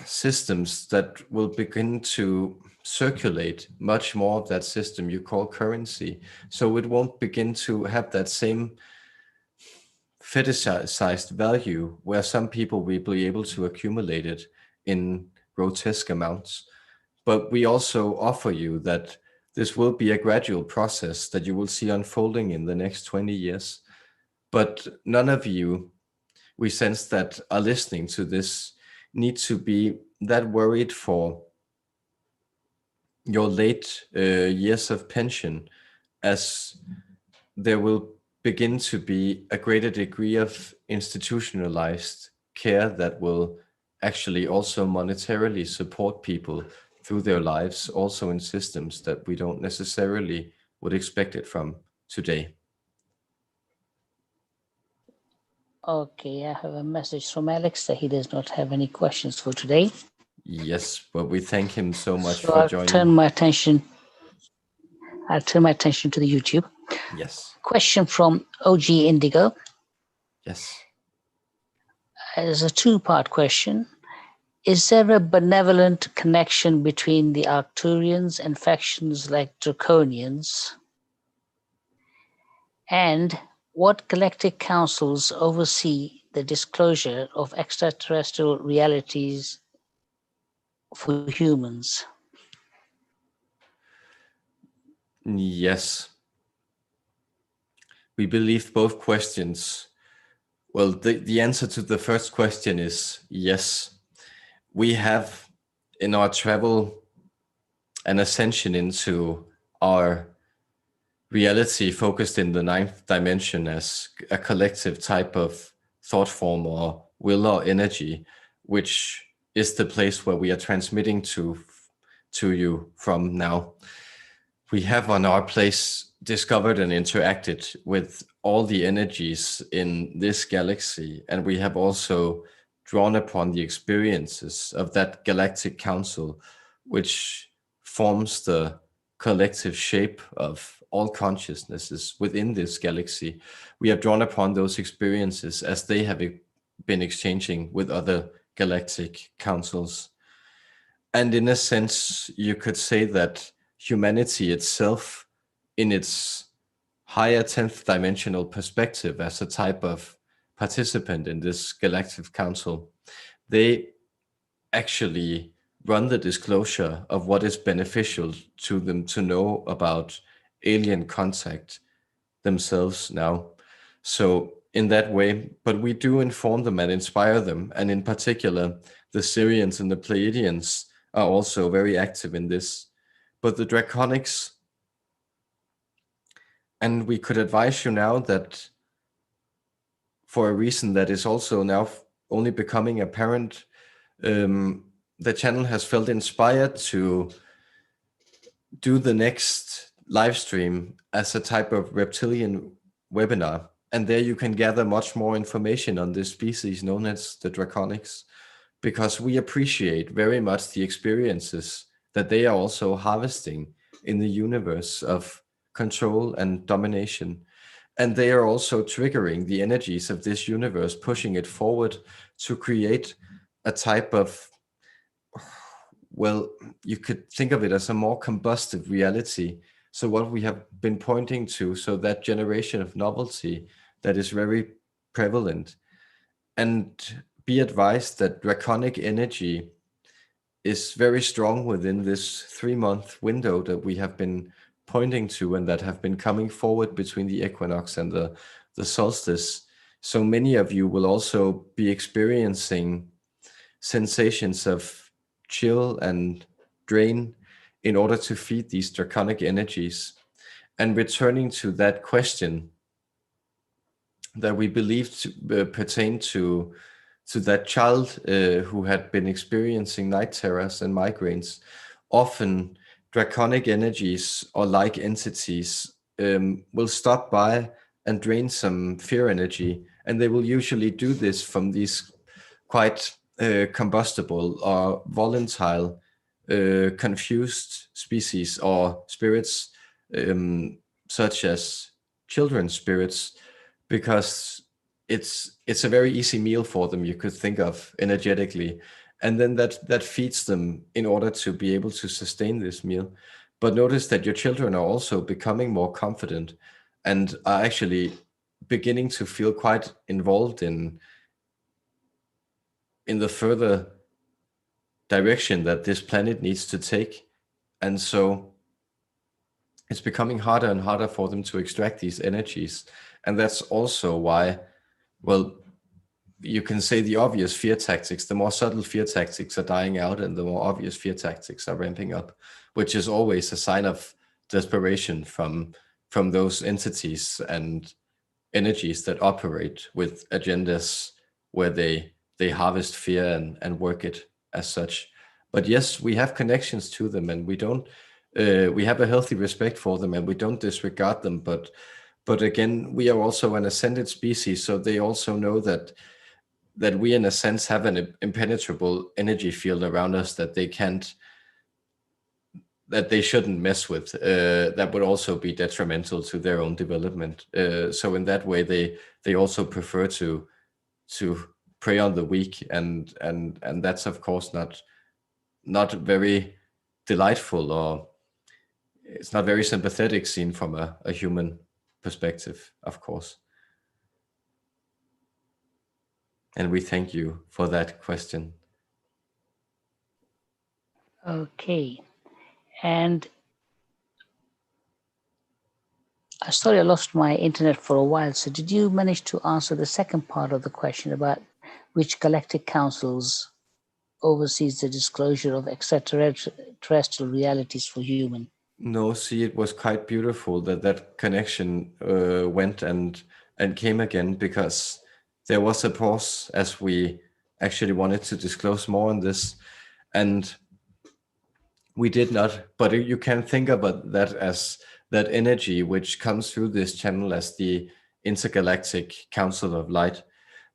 systems that will begin to circulate much more of that system you call currency. So it won't begin to have that same fetishized value where some people will be able to accumulate it in grotesque amounts. But we also offer you that this will be a gradual process that you will see unfolding in the next 20 years. But none of you, we sense, that are listening to this need to be that worried for your late years of pension as there will begin to be a greater degree of institutionalized care that will actually also monetarily support people through their lives, also in systems that we don't necessarily would expect it from today. Okay, I have a message from Alex that he does not have any questions for today. Yes, but we thank him so much So for I'll joining. turn my attention to the YouTube. Yes, Question from OG Indigo. yes. It's a two-part question. Is there a benevolent connection between the Arcturians and factions like Draconians? And what galactic councils oversee the disclosure of extraterrestrial realities for humans? Yes. We believe both questions. Well, the answer to the first question is yes. We have in our travel an ascension into our reality focused in the ninth dimension as a collective type of thought form or will or energy, which is the place where we are transmitting to you from now. We have on our place discovered and interacted with all the energies in this galaxy, and we have also drawn upon the experiences of that galactic council, which forms the collective shape of all consciousnesses within this galaxy. We have drawn upon those experiences as they have been exchanging with other galactic councils. And in a sense, you could say that humanity itself, in its higher 10th dimensional perspective as a type of participant in this galactic council, they actually run the disclosure of what is beneficial to them to know about alien contact themselves now. So in that way, but we do inform them and inspire them. And in particular, the Syrians and the Pleiadians are also very active in this. But the Draconics, and we could advise you now that for a reason that is also now only becoming apparent, the channel has felt inspired to do the next live stream as a type of reptilian webinar. And there you can gather much more information on this species known as the Draconics, because we appreciate very much the experiences that they are also harvesting in the universe of control and domination. And they are also triggering the energies of this universe, pushing it forward to create a type of, well, you could think of it as a more combustive reality. So what we have been pointing to, so that generation of novelty that is very prevalent. And be advised that draconic energy is very strong within this 3-month window that we have been pointing to and that have been coming forward between the equinox and the solstice. So many of you will also be experiencing sensations of chill and drain in order to feed these draconic energies. And returning to that question that we believe to pertain to that child who had been experiencing night terrors and migraines, often draconic energies or like entities will stop by and drain some fear energy, and they will usually do this from these quite combustible or volatile confused species or spirits, such as children's spirits, because it's a very easy meal for them, you could think of energetically, and then that feeds them in order to be able to sustain this meal. But notice that your children are also becoming more confident and are actually beginning to feel quite involved in the further direction that this planet needs to take. And so it's becoming harder and harder for them to extract these energies. And that's also why, well, you can say the obvious fear tactics, the more subtle fear tactics are dying out and the more obvious fear tactics are ramping up, which is always a sign of desperation from from those entities and energies that operate with agendas where they harvest fear and work it as such. But yes, we have connections to them, and we don't. We have a healthy respect for them, and we don't disregard them. But again, we are also an ascended species, so they also know that we, in a sense, have an impenetrable energy field around us that they shouldn't mess with. That would also be detrimental to their own development. So in that way, they also prefer to prey on the weak, and that's of course not very delightful, or it's not very sympathetic seen from a human perspective, of course. And we thank you for that question. Okay. And sorry, I lost my internet for a while. So did you manage to answer the second part of the question about which galactic councils oversees the disclosure of extraterrestrial realities for human? No, see, it was quite beautiful that connection went and came again, because there was a pause as we actually wanted to disclose more on this, and we did not. But you can think about that as that energy which comes through this channel as the intergalactic council of light.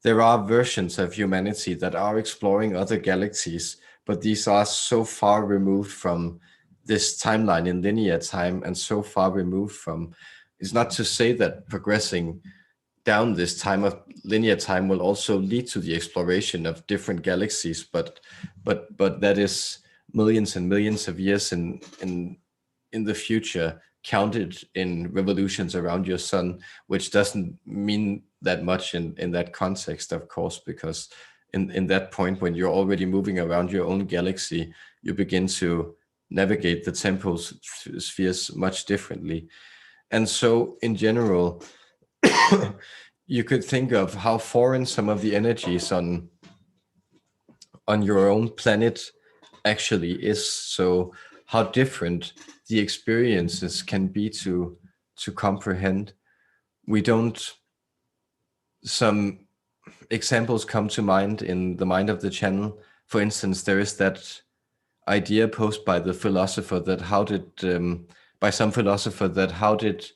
There are versions of humanity that are exploring other galaxies, but these are so far removed from this timeline in linear time, and so far removed from, it's not to say that progressing down this time of linear time will also lead to the exploration of different galaxies, but that is millions and millions of years in the future, counted in revolutions around your sun, which doesn't mean that much in that context, of course, because in that point, when you're already moving around your own galaxy, you begin to navigate the temporal spheres much differently. And so in general, you could think of how foreign some of the energies on your own planet actually is. So how different the experiences can be to comprehend. We don't. Some examples come to mind in the mind of the channel. For instance, there is that idea posed by the philosopher that by some philosopher, that how did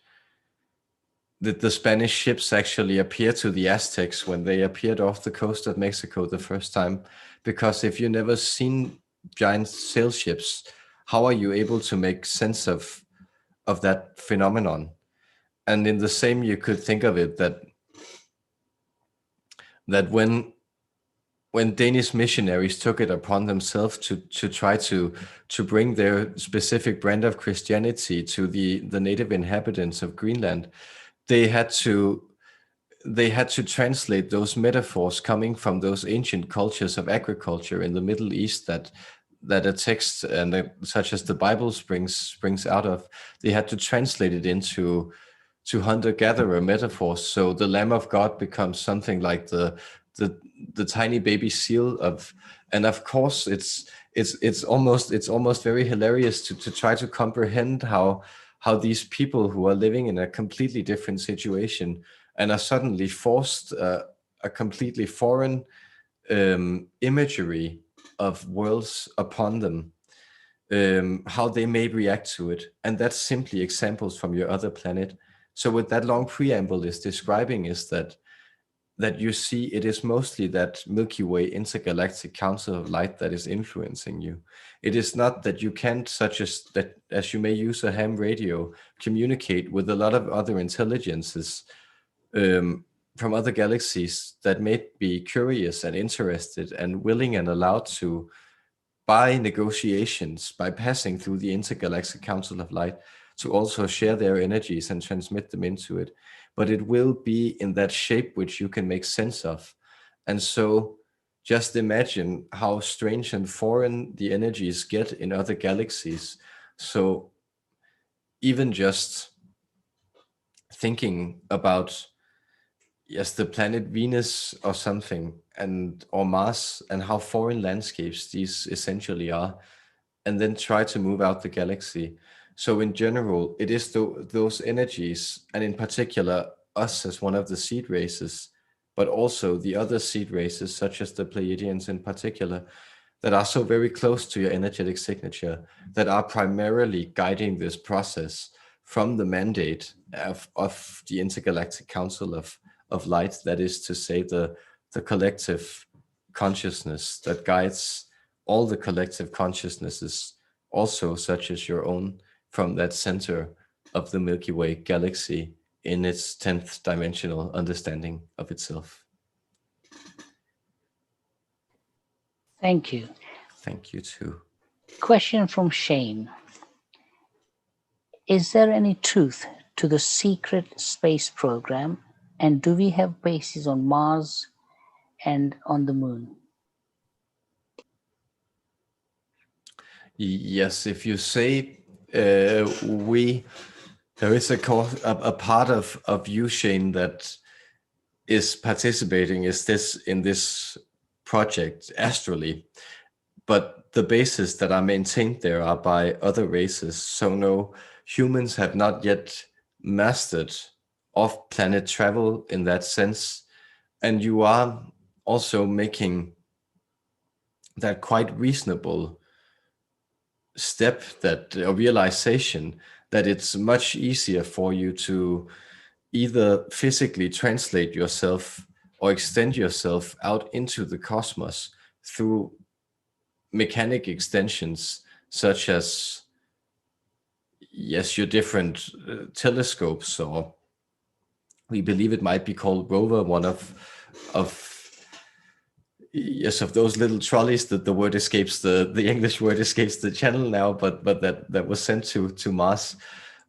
the Spanish ships actually appear to the Aztecs when they appeared off the coast of Mexico the first time? Because if you've never seen giant sail ships, how are you able to make sense of that phenomenon? And in the same, you could think of it that when Danish missionaries took it upon themselves to try to bring their specific brand of Christianity to the native inhabitants of Greenland, they had to translate those metaphors coming from those ancient cultures of agriculture in the Middle East that a text such as the Bible springs out of. They had to translate it into hunter-gatherer metaphors. So the Lamb of God becomes something like the tiny baby seal of, and of course it's almost very hilarious to try to comprehend how these people who are living in a completely different situation and are suddenly forced a completely foreign imagery of worlds upon them, how they may react to it. And that's simply examples from your other planet. So what that long preamble is describing is that you see it is mostly that Milky Way intergalactic council of light that is influencing you. It is not that you can't, such as that, as you may use a ham radio, communicate with a lot of other intelligences from other galaxies that may be curious and interested and willing and allowed to, by negotiations, by passing through the intergalactic council of light, to also share their energies and transmit them into it. But it will be in that shape which you can make sense of. And so just imagine how strange and foreign the energies get in other galaxies. So even just thinking about, yes, the planet Venus or something, or Mars, and how foreign landscapes these essentially are, and then try to move out the galaxy. So in general, it is those energies, and in particular us as one of the seed races, but also the other seed races, such as the Pleiadians in particular, that are so very close to your energetic signature, that are primarily guiding this process from the mandate of the Intergalactic Council of Light, that is to say, the collective consciousness that guides all the collective consciousnesses, also such as your own, from that center of the Milky Way galaxy in its 10th dimensional understanding of itself. Thank you. Thank you too. Question from Shane. Is there any truth to the secret space program, and do we have bases on Mars and on the moon? Yes, if you say there is a part of you, Shane, that is participating in this project astrally, but the bases that are maintained there are by other races. So no, humans have not yet mastered off-planet travel in that sense, and you are also making that quite reasonable step, that a realization that it's much easier for you to either physically translate yourself or extend yourself out into the cosmos through mechanic extensions, such as, yes, your different telescopes, or we believe it might be called rover, one of those little trolleys, that the word escapes the English word escapes the channel now, but that was sent to Mars.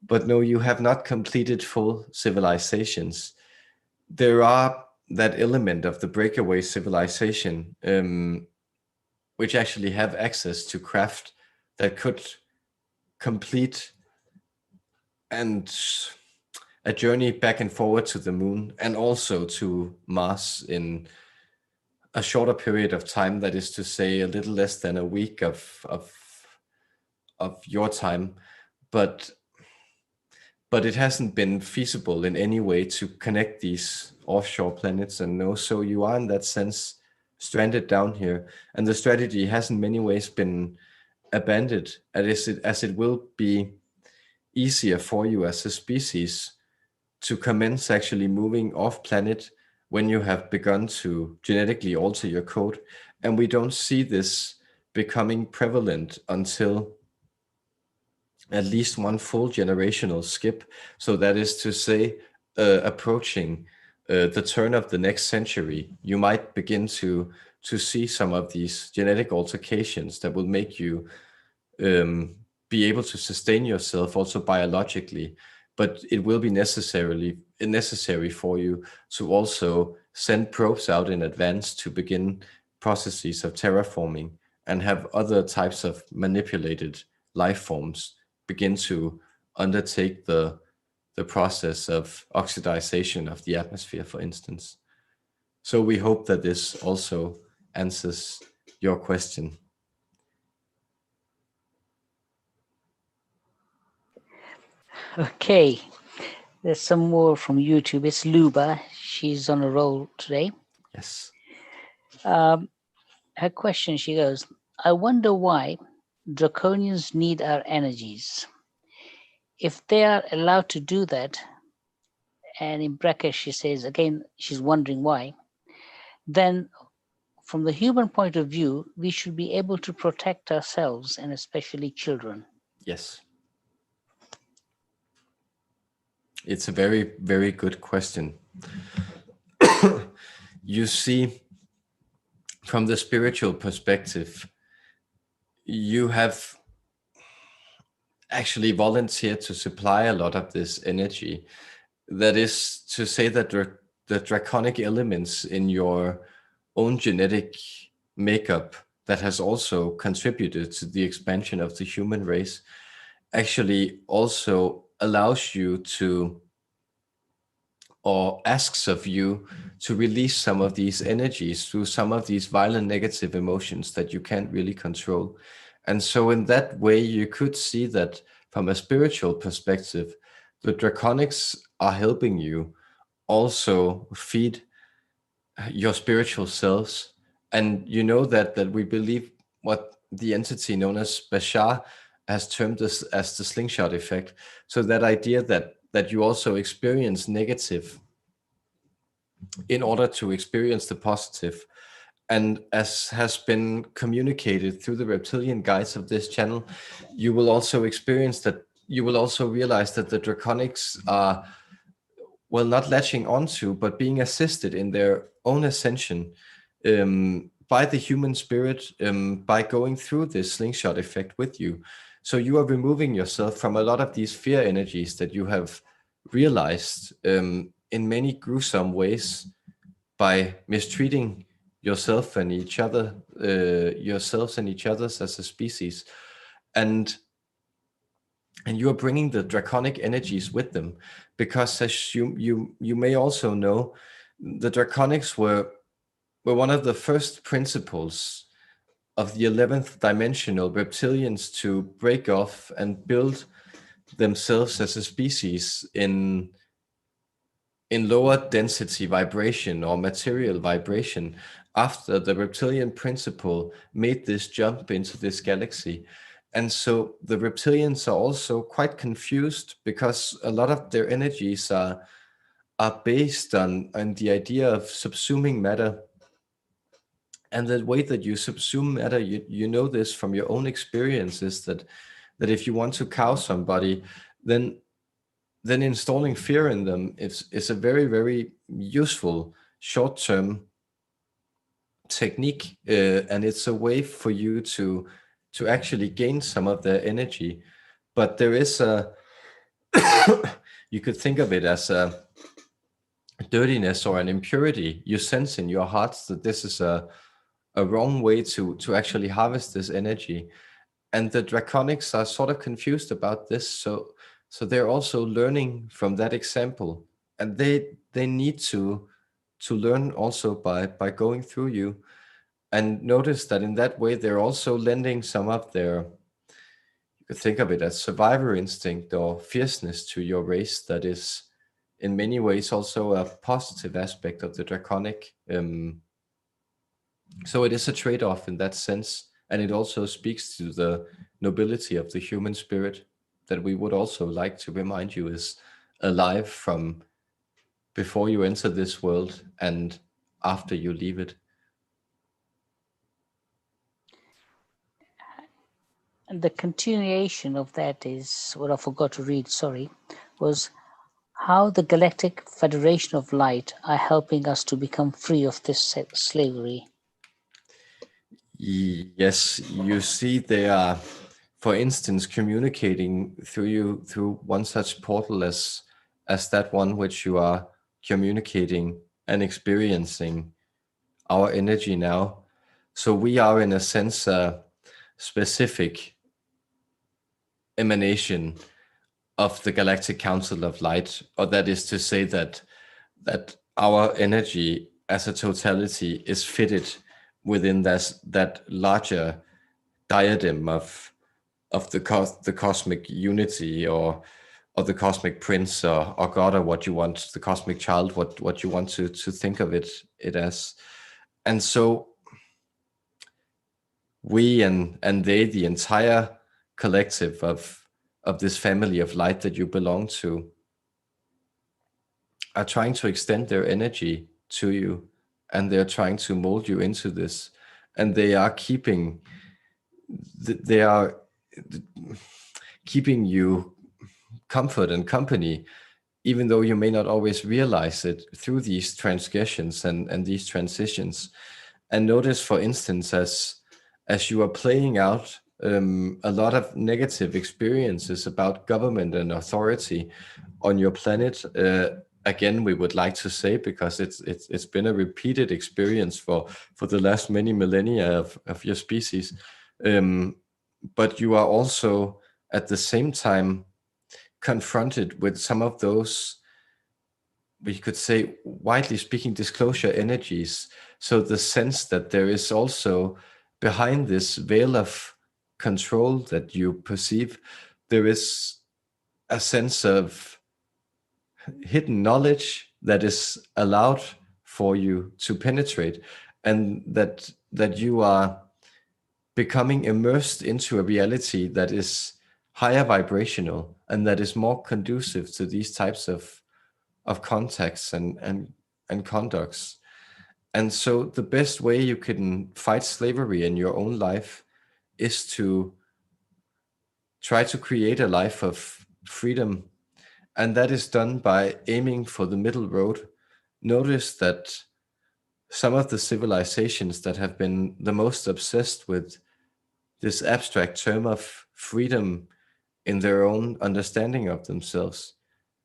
But no, you have not completed full civilizations. There are that element of the breakaway civilization, which actually have access to craft that could complete and a journey back and forward to the moon and also to Mars in a shorter period of time, that is to say a little less than a week of your time, but it hasn't been feasible in any way to connect these offshore planets, and no, so you are in that sense stranded down here, and the strategy has in many ways been abandoned, as it will be easier for you as a species to commence actually moving off planet when you have begun to genetically alter your code. And we don't see this becoming prevalent until at least one full generational skip. So that is to say, approaching the turn of the next century, you might begin to see some of these genetic altercations that will make you be able to sustain yourself also biologically. But it will be necessary for you to also send probes out in advance to begin processes of terraforming and have other types of manipulated life forms begin to undertake the process of oxidization of the atmosphere, for instance. So we hope that this also answers your question. Okay, there's some more from YouTube. It's Luba. She's on a roll today. Yes. Her question, she goes, I wonder why draconians need our energies. If they are allowed to do that, and in brackets she says, again, she's wondering why, then from the human point of view, we should be able to protect ourselves and especially children. Yes. It's a very, very good question. You see, from the spiritual perspective, you have actually volunteered to supply a lot of this energy. That is to say that the draconic elements in your own genetic makeup that has also contributed to the expansion of the human race actually also allows you to, or asks of you, to release some of these energies through some of these violent negative emotions that you can't really control. And so in that way, you could see that from a spiritual perspective, the draconics are helping you also feed your spiritual selves. And you know that we believe what the entity known as Bashar has termed this as the slingshot effect. So that idea that you also experience negative in order to experience the positive. And as has been communicated through the reptilian guides of this channel, you will also experience that, you will also realize that the draconics are, well, not latching onto, but being assisted in their own ascension by the human spirit, by going through this slingshot effect with you. So you are removing yourself from a lot of these fear energies that you have realized in many gruesome ways by mistreating yourself and each other, yourselves and each others as a species. And you are bringing the draconic energies with them, because as you may also know, the draconics were one of the first principles of the 11th dimensional reptilians to break off and build themselves as a species in lower density vibration or material vibration, after the reptilian principle made this jump into this galaxy. And so the reptilians are also quite confused, because a lot of their energies are based on the idea of subsuming matter. And the way that you subsume matter, you know this from your own experiences, that if you want to cow somebody, then installing fear in them is a very, very useful short-term technique, and it's a way for you to actually gain some of their energy. But there is a you could think of it as a dirtiness or an impurity you sense in your hearts, that this is a wrong way to actually harvest this energy. And the draconics are sort of confused about this, so they're also learning from that example, and they need to learn also by going through you. And notice that in that way they're also lending some of their, you could think of it as survivor instinct or fierceness to your race, that is in many ways also a positive aspect of the draconic. So it is a trade-off in that sense, and it also speaks to the nobility of the human spirit that we would also like to remind you is alive from before you enter this world and after you leave it. And the continuation of that is what I forgot to read, sorry, was how the Galactic Federation of Light are helping us to become free of this slavery. Yes, you see they are, for instance, communicating through you through one such portal as that one which you are communicating and experiencing our energy now. So we are in a sense a specific emanation of the Galactic Council of Light, or that is to say that our energy as a totality is fitted within that larger diadem of the cosmic unity, or the cosmic prince, or God, or what you want, the cosmic child, what you want to think of it as. And so we and they, the entire collective of this family of light that you belong to, are trying to extend their energy to you, and they're trying to mold you into this, and they are keeping you comfort and company, even though you may not always realize it, through these transgressions and these transitions. And notice, for instance, as you are playing out a lot of negative experiences about government and authority on your planet, again, we would like to say, because it's been a repeated experience for the last many millennia of your species, but you are also at the same time confronted with some of those, we could say, widely speaking, disclosure energies. So the sense that there is also behind this veil of control that you perceive, there is a sense of hidden knowledge that is allowed for you to penetrate, and that you are becoming immersed into a reality that is higher vibrational and that is more conducive to these types of contexts and conducts. And so the best way you can fight slavery in your own life is to try to create a life of freedom. And that is done by aiming for the middle road. Notice that some of the civilizations that have been the most obsessed with this abstract term of freedom in their own understanding of themselves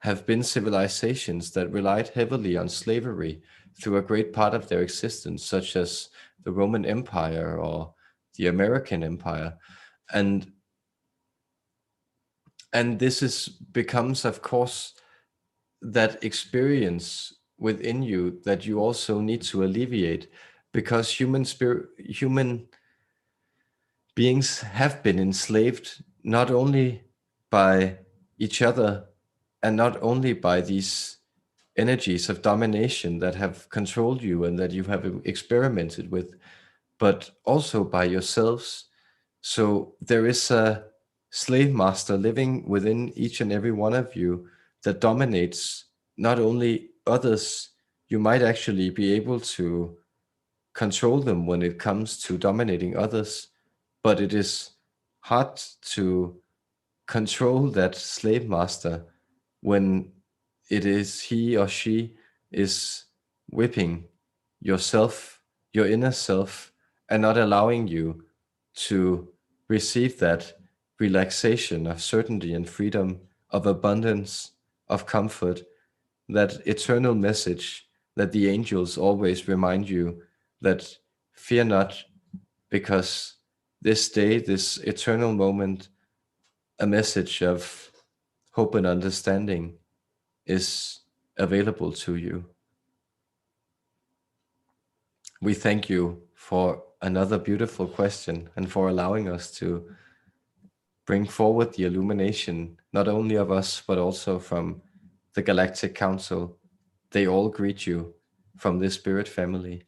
have been civilizations that relied heavily on slavery through a great part of their existence, such as the Roman Empire or the American Empire. And this is becomes, of course, that experience within you that you also need to alleviate, because human beings have been enslaved not only by each other and not only by these energies of domination that have controlled you and that you have experimented with, but also by yourselves. So there is a slave master living within each and every one of you that dominates not only others, you might actually be able to control them when it comes to dominating others, but it is hard to control that slave master when it is he or she is whipping yourself, your inner self, and not allowing you to receive that relaxation of certainty and freedom, of abundance, of comfort, that eternal message that the angels always remind you, that fear not, because this day, this eternal moment, a message of hope and understanding is available to you. We thank you for another beautiful question and for allowing us to bring forward the illumination, not only of us, but also from the Galactic Council. They all greet you from this spirit family.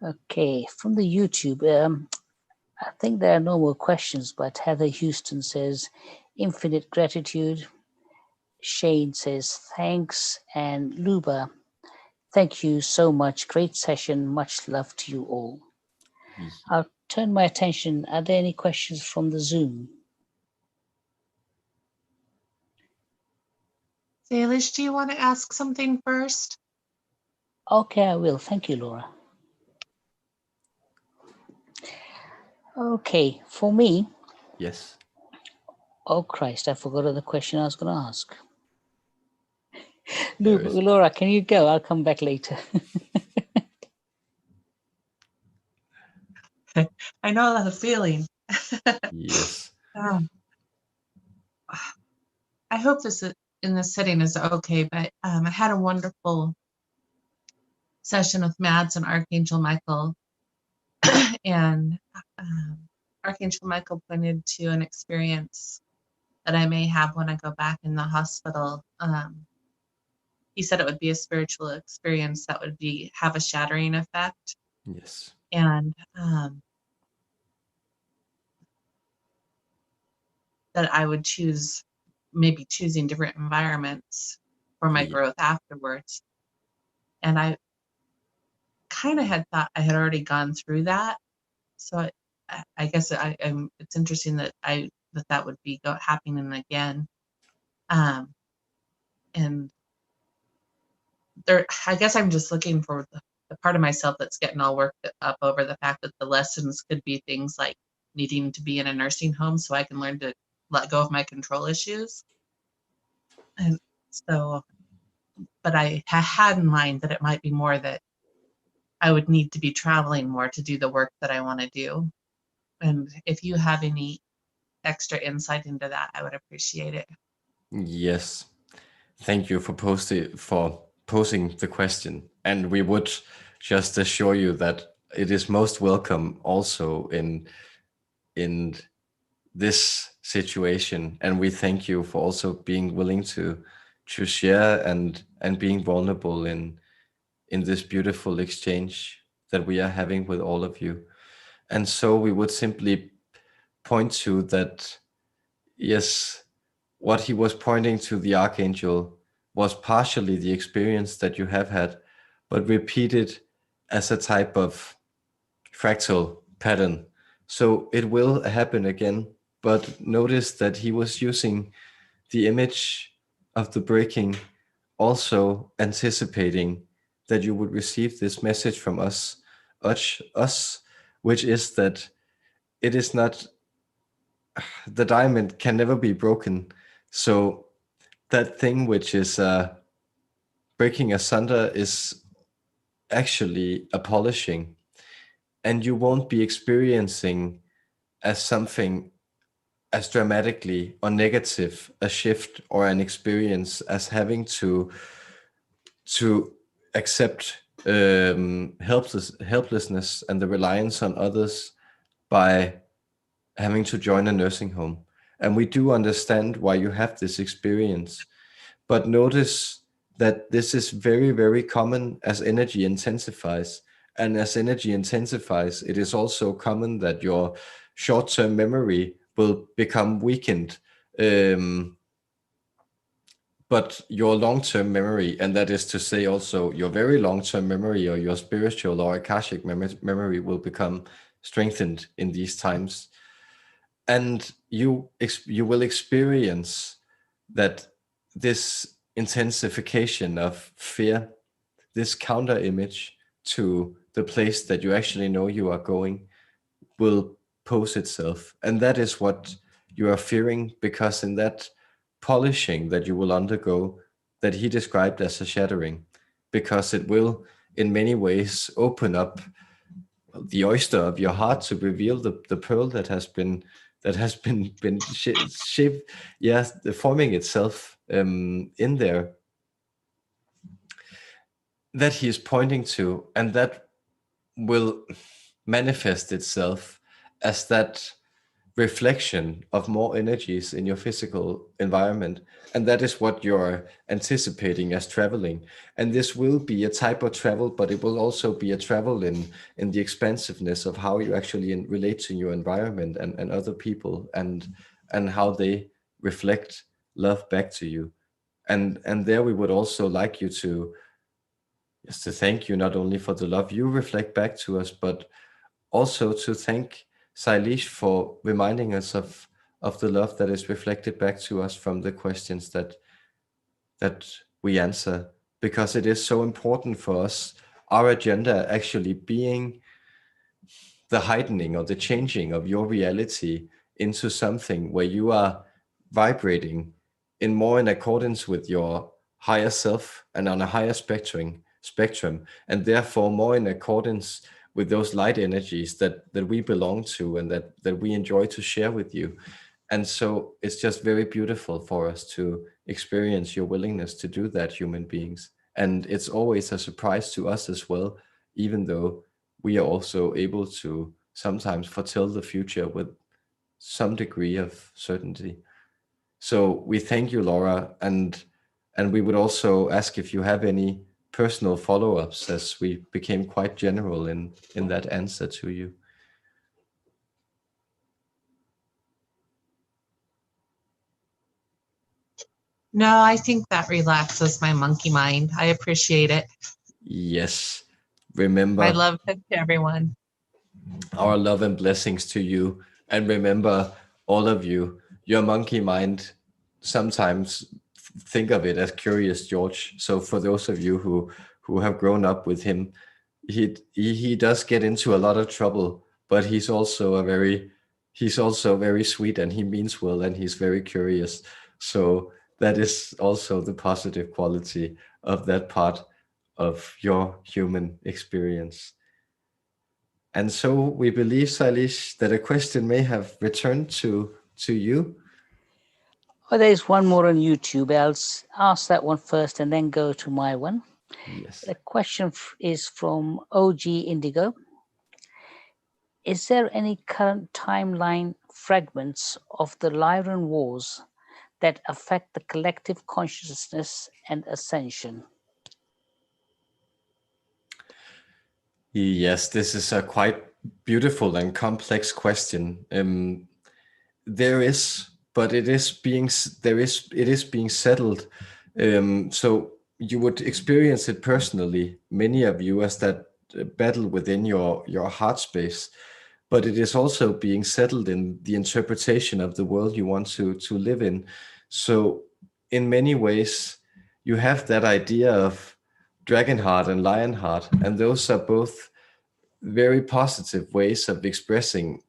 Okay, from the YouTube, I think there are no more questions, but Heather Houston says, infinite gratitude. Shane says, thanks. And Luba, thank you so much. Great session. Much love to you all. I'll turn my attention. Are there any questions from the Zoom? Salish, do you want to ask something first? Okay, I will. Thank you, Laura. Okay, for me. Yes. Oh, Christ, I forgot the question I was going to ask. Laura, can you go? I'll come back later. I know that feeling. Yes. I hope this in this setting is okay, but I had a wonderful session with Mads and Archangel Michael, and Archangel Michael pointed to an experience that I may have when I go back in the hospital. He said it would be a spiritual experience that would have a shattering effect. Yes. And that I would maybe choosing different environments for my growth afterwards. And I kind of had thought I had already gone through that. So I guess it's interesting that that would be happening again. And I guess I'm just looking for the part of myself that's getting all worked up over the fact that the lessons could be things like needing to be in a nursing home so I can learn to let go of my control issues. And so, but I had in mind that it might be more that I would need to be traveling more to do the work that I want to do. And if you have any extra insight into that, I would appreciate it. Yes. Thank you for posing the question. And we would just assure you that it is most welcome also in this situation. And we thank you for also being willing to share and being vulnerable in this beautiful exchange that we are having with all of you. And so we would simply point to that, yes, what he was pointing to, the archangel, was partially the experience that you have had, but repeated as a type of fractal pattern. So it will happen again, but notice that he was using the image of the breaking, also anticipating that you would receive this message from us, which is that it is not, the diamond can never be broken. So that thing which is breaking asunder is actually a polishing, and you won't be experiencing as something as dramatically or negative a shift or an experience as having to accept helplessness and the reliance on others by having to join a nursing home. And we do understand why you have this experience, but notice that this is very, very common as energy intensifies. And as energy intensifies, it is also common that your short-term memory will become weakened. But your long-term memory, and that is to say also your very long-term memory or your spiritual or akashic memory will become strengthened in these times. And you will experience that this intensification of fear, this counter image to the place that you actually know you are going, will pose itself. And that is what you are fearing, because in that polishing that you will undergo, that he described as a shattering, because it will in many ways open up the oyster of your heart to reveal the pearl that has been shaped, yes, forming itself in there, that he is pointing to, and that will manifest itself as that reflection of more energies in your physical environment. And that is what you're anticipating as traveling. And this will be a type of travel, but it will also be a travel in the expansiveness of how you actually relate to your environment and other people, and how they reflect love back to you. And there we would also like you to, just to thank you not only for the love you reflect back to us, but also to thank Sailesh for reminding us of the love that is reflected back to us from the questions that we answer, because it is so important for us, our agenda actually being the heightening or the changing of your reality into something where you are vibrating in accordance with your higher self and on a higher spectrum, and therefore more in accordance with those light energies that we belong to and that we enjoy to share with you. And so it's just very beautiful for us to experience your willingness to do that, human beings. And it's always a surprise to us as well, even though we are also able to sometimes foretell the future with some degree of certainty. So we thank you, Laura, and we would also ask if you have any personal follow-ups, as we became quite general in that answer to you. No, I think that relaxes my monkey mind. I appreciate it. Yes. Remember, My love to everyone. our love and blessings to you. And remember, all of you, your monkey mind, sometimes think of it as Curious George. So for those of you who have grown up with him, he does get into a lot of trouble, but he's also very sweet, and he means well, and he's very curious. So that is also the positive quality of that part of your human experience. And so we believe, Sailesh, that a question may have returned to you. Oh, there's one more on YouTube. I'll ask that one first and then go to my one. Yes. The question is from OG Indigo. Is there any current timeline fragments of the Lyran Wars that affect the collective consciousness and ascension? Yes, this is a quite beautiful and complex question. There is, but it is being settled. So you would experience it personally, many of you, as that battle within your heart space. But it is also being settled in the interpretation of the world you want to live in. So in many ways, you have that idea of Dragonheart and Lionheart, and those are both very positive ways of expressing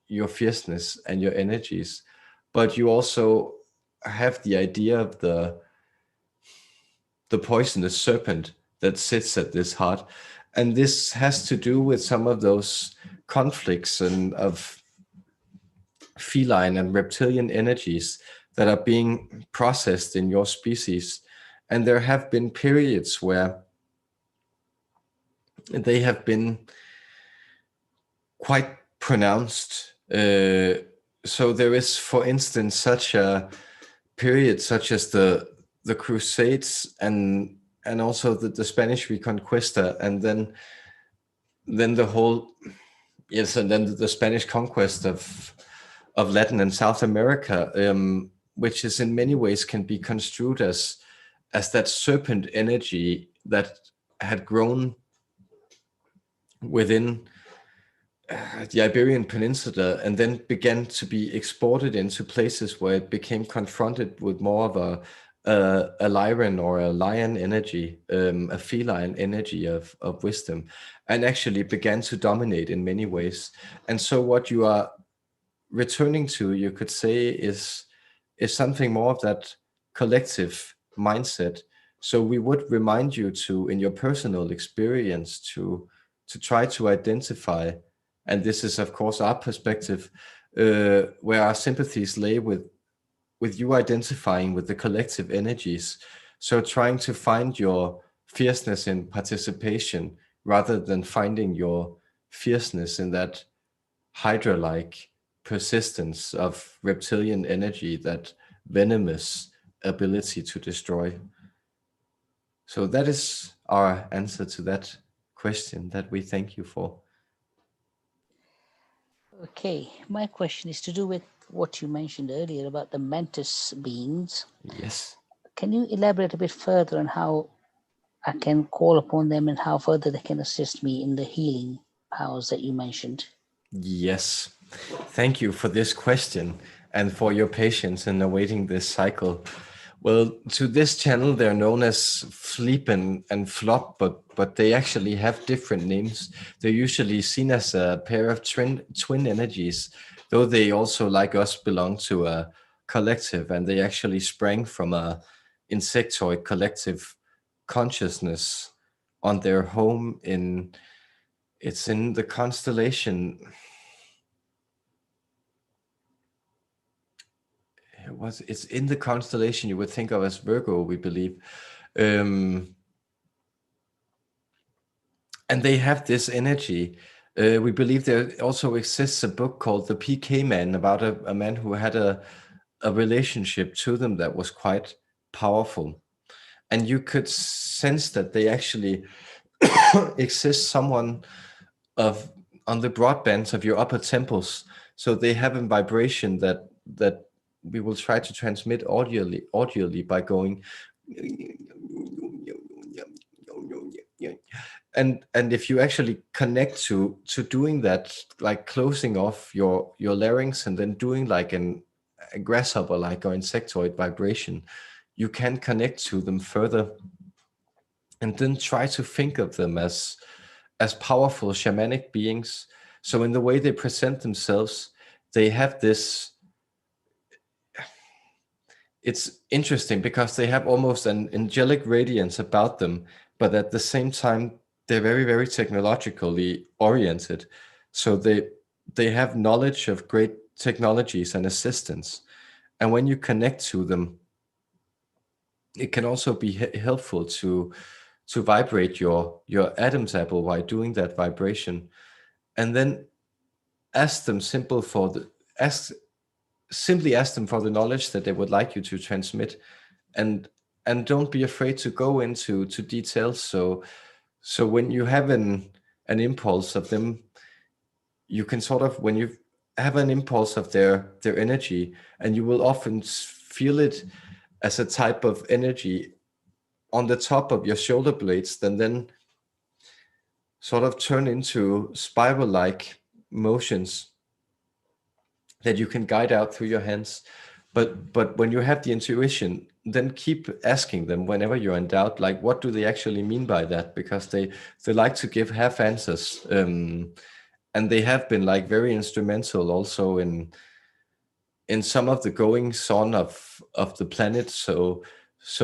your fierceness and your energies. But you also have the idea of the poisonous serpent that sits at this heart. And this has to do with some of those conflicts and of feline and reptilian energies that are being processed in your species. And there have been periods where they have been quite pronounced. So there is, for instance, such a period such as the Crusades and also the Spanish Reconquista, and then the whole and then the Spanish conquest of Latin and South America, which is in many ways can be construed as that serpent energy that had grown within the Iberian Peninsula and then began to be exported into places where it became confronted with more of a Lyran or a lion energy, a feline energy of wisdom, and actually began to dominate in many ways. And so what you are returning to, you could say, is something more of that collective mindset. So we would remind you to, in your personal experience, to try to identify, and this is of course our perspective, where our sympathies lay with you identifying with the collective energies. So trying to find your fierceness in participation rather than finding your fierceness in that hydra-like persistence of reptilian energy, that venomous ability to destroy. So that is our answer to that question that we thank you for. Okay, my question is to do with what you mentioned earlier about the mantis beings. Yes. Can you elaborate a bit further on how I can call upon them and how further they can assist me in the healing powers that you mentioned? Yes. Thank you for this question and for your patience in awaiting this cycle. Well, to this channel, they're known as Fleep and Flop, but they actually have different names. They're usually seen as a pair of twin energies, though they also, like us, belong to a collective, and they actually sprang from a insectoid collective consciousness on their home it's in the constellation. It's in the constellation you would think of as Virgo, we believe. And they have this energy. We believe there also exists a book called The PK Man, about a man who had a relationship to them that was quite powerful. And you could sense that they actually exist someone on the broadbands of your upper temples. So they have a vibration that we will try to transmit audially by going, and if you actually connect to doing that, like closing off your larynx and then doing like a grasshopper like or insectoid vibration, you can connect to them further, and then try to think of them as powerful shamanic beings. So in the way they present themselves, they have this, it's interesting because they have almost an angelic radiance about them, but at the same time, they're very, very technologically oriented. So they have knowledge of great technologies and assistance. And when you connect to them, it can also be helpful to vibrate your Adam's apple while doing that vibration. And then ask them simply ask them for the knowledge that they would like you to transmit, and don't be afraid to go into details. So when you have an impulse of them, you can sort of, when you have an impulse of their energy, and you will often feel it as a type of energy on the top of your shoulder blades, then sort of turn into spiral-like motions that you can guide out through your hands. But when you have the intuition, then keep asking them whenever you're in doubt, like, what do they actually mean by that? Because they like to give half answers, and they have been like very instrumental also in some of the goings on of the planet. So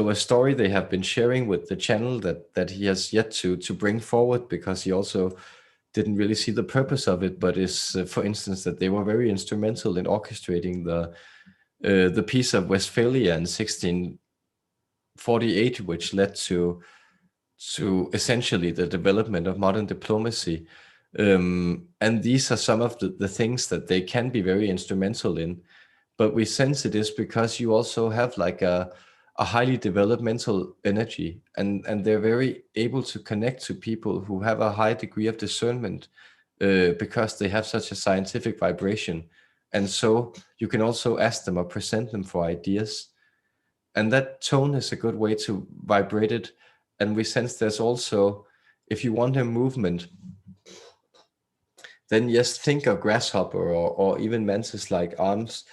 a story they have been sharing with the channel that he has yet to bring forward, because he also didn't really see the purpose of it, but is, for instance, that they were very instrumental in orchestrating the Peace of Westphalia in 1648, which led to essentially the development of modern diplomacy. And these are some of the things that they can be very instrumental in. But we sense it is because you also have like a highly developmental energy, and they're very able to connect to people who have a high degree of discernment, because they have such a scientific vibration. And so you can also ask them or present them for ideas. And that tone is a good way to vibrate it. And we sense there's also, if you want a movement, then yes, think of grasshopper or even mantis-like arms,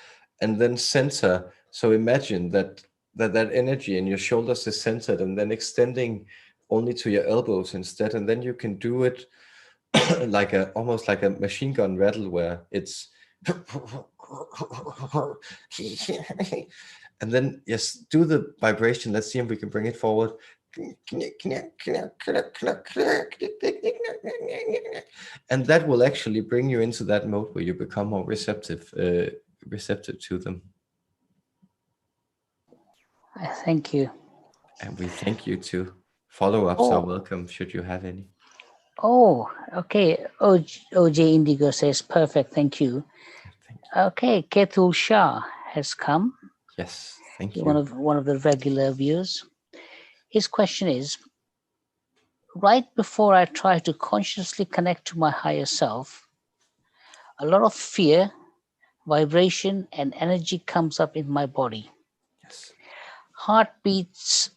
and then center. So imagine that energy in your shoulders is centered, and then extending only to your elbows instead. And then you can do it like almost like a machine gun rattle, where it's and then yes, do the vibration. Let's see if we can bring it forward. And that will actually bring you into that mode where you become more receptive to them. Thank you. And we thank you too. Follow-ups are welcome, should you have any. Oh, okay. OJ Indigo says, perfect, thank you. Okay, Ketul Shah has come. Yes, thank you. One of the regular viewers. His question is, right before I try to consciously connect to my higher self, a lot of fear, vibration, and energy comes up in my body. Yes. Heartbeats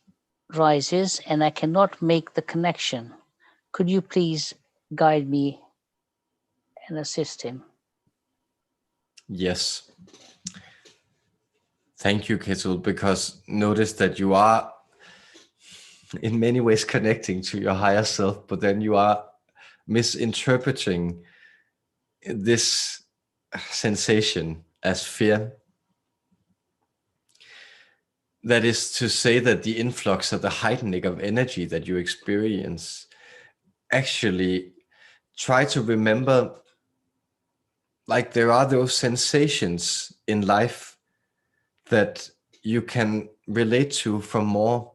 rises and I cannot make the connection. Could you please guide me and assist him? Yes. Thank you, Ketul, because notice that you are in many ways connecting to your higher self, but then you are misinterpreting this sensation as fear. That is to say that the influx of the heightening of energy that you experience, actually try to remember, like, there are those sensations in life that you can relate to from more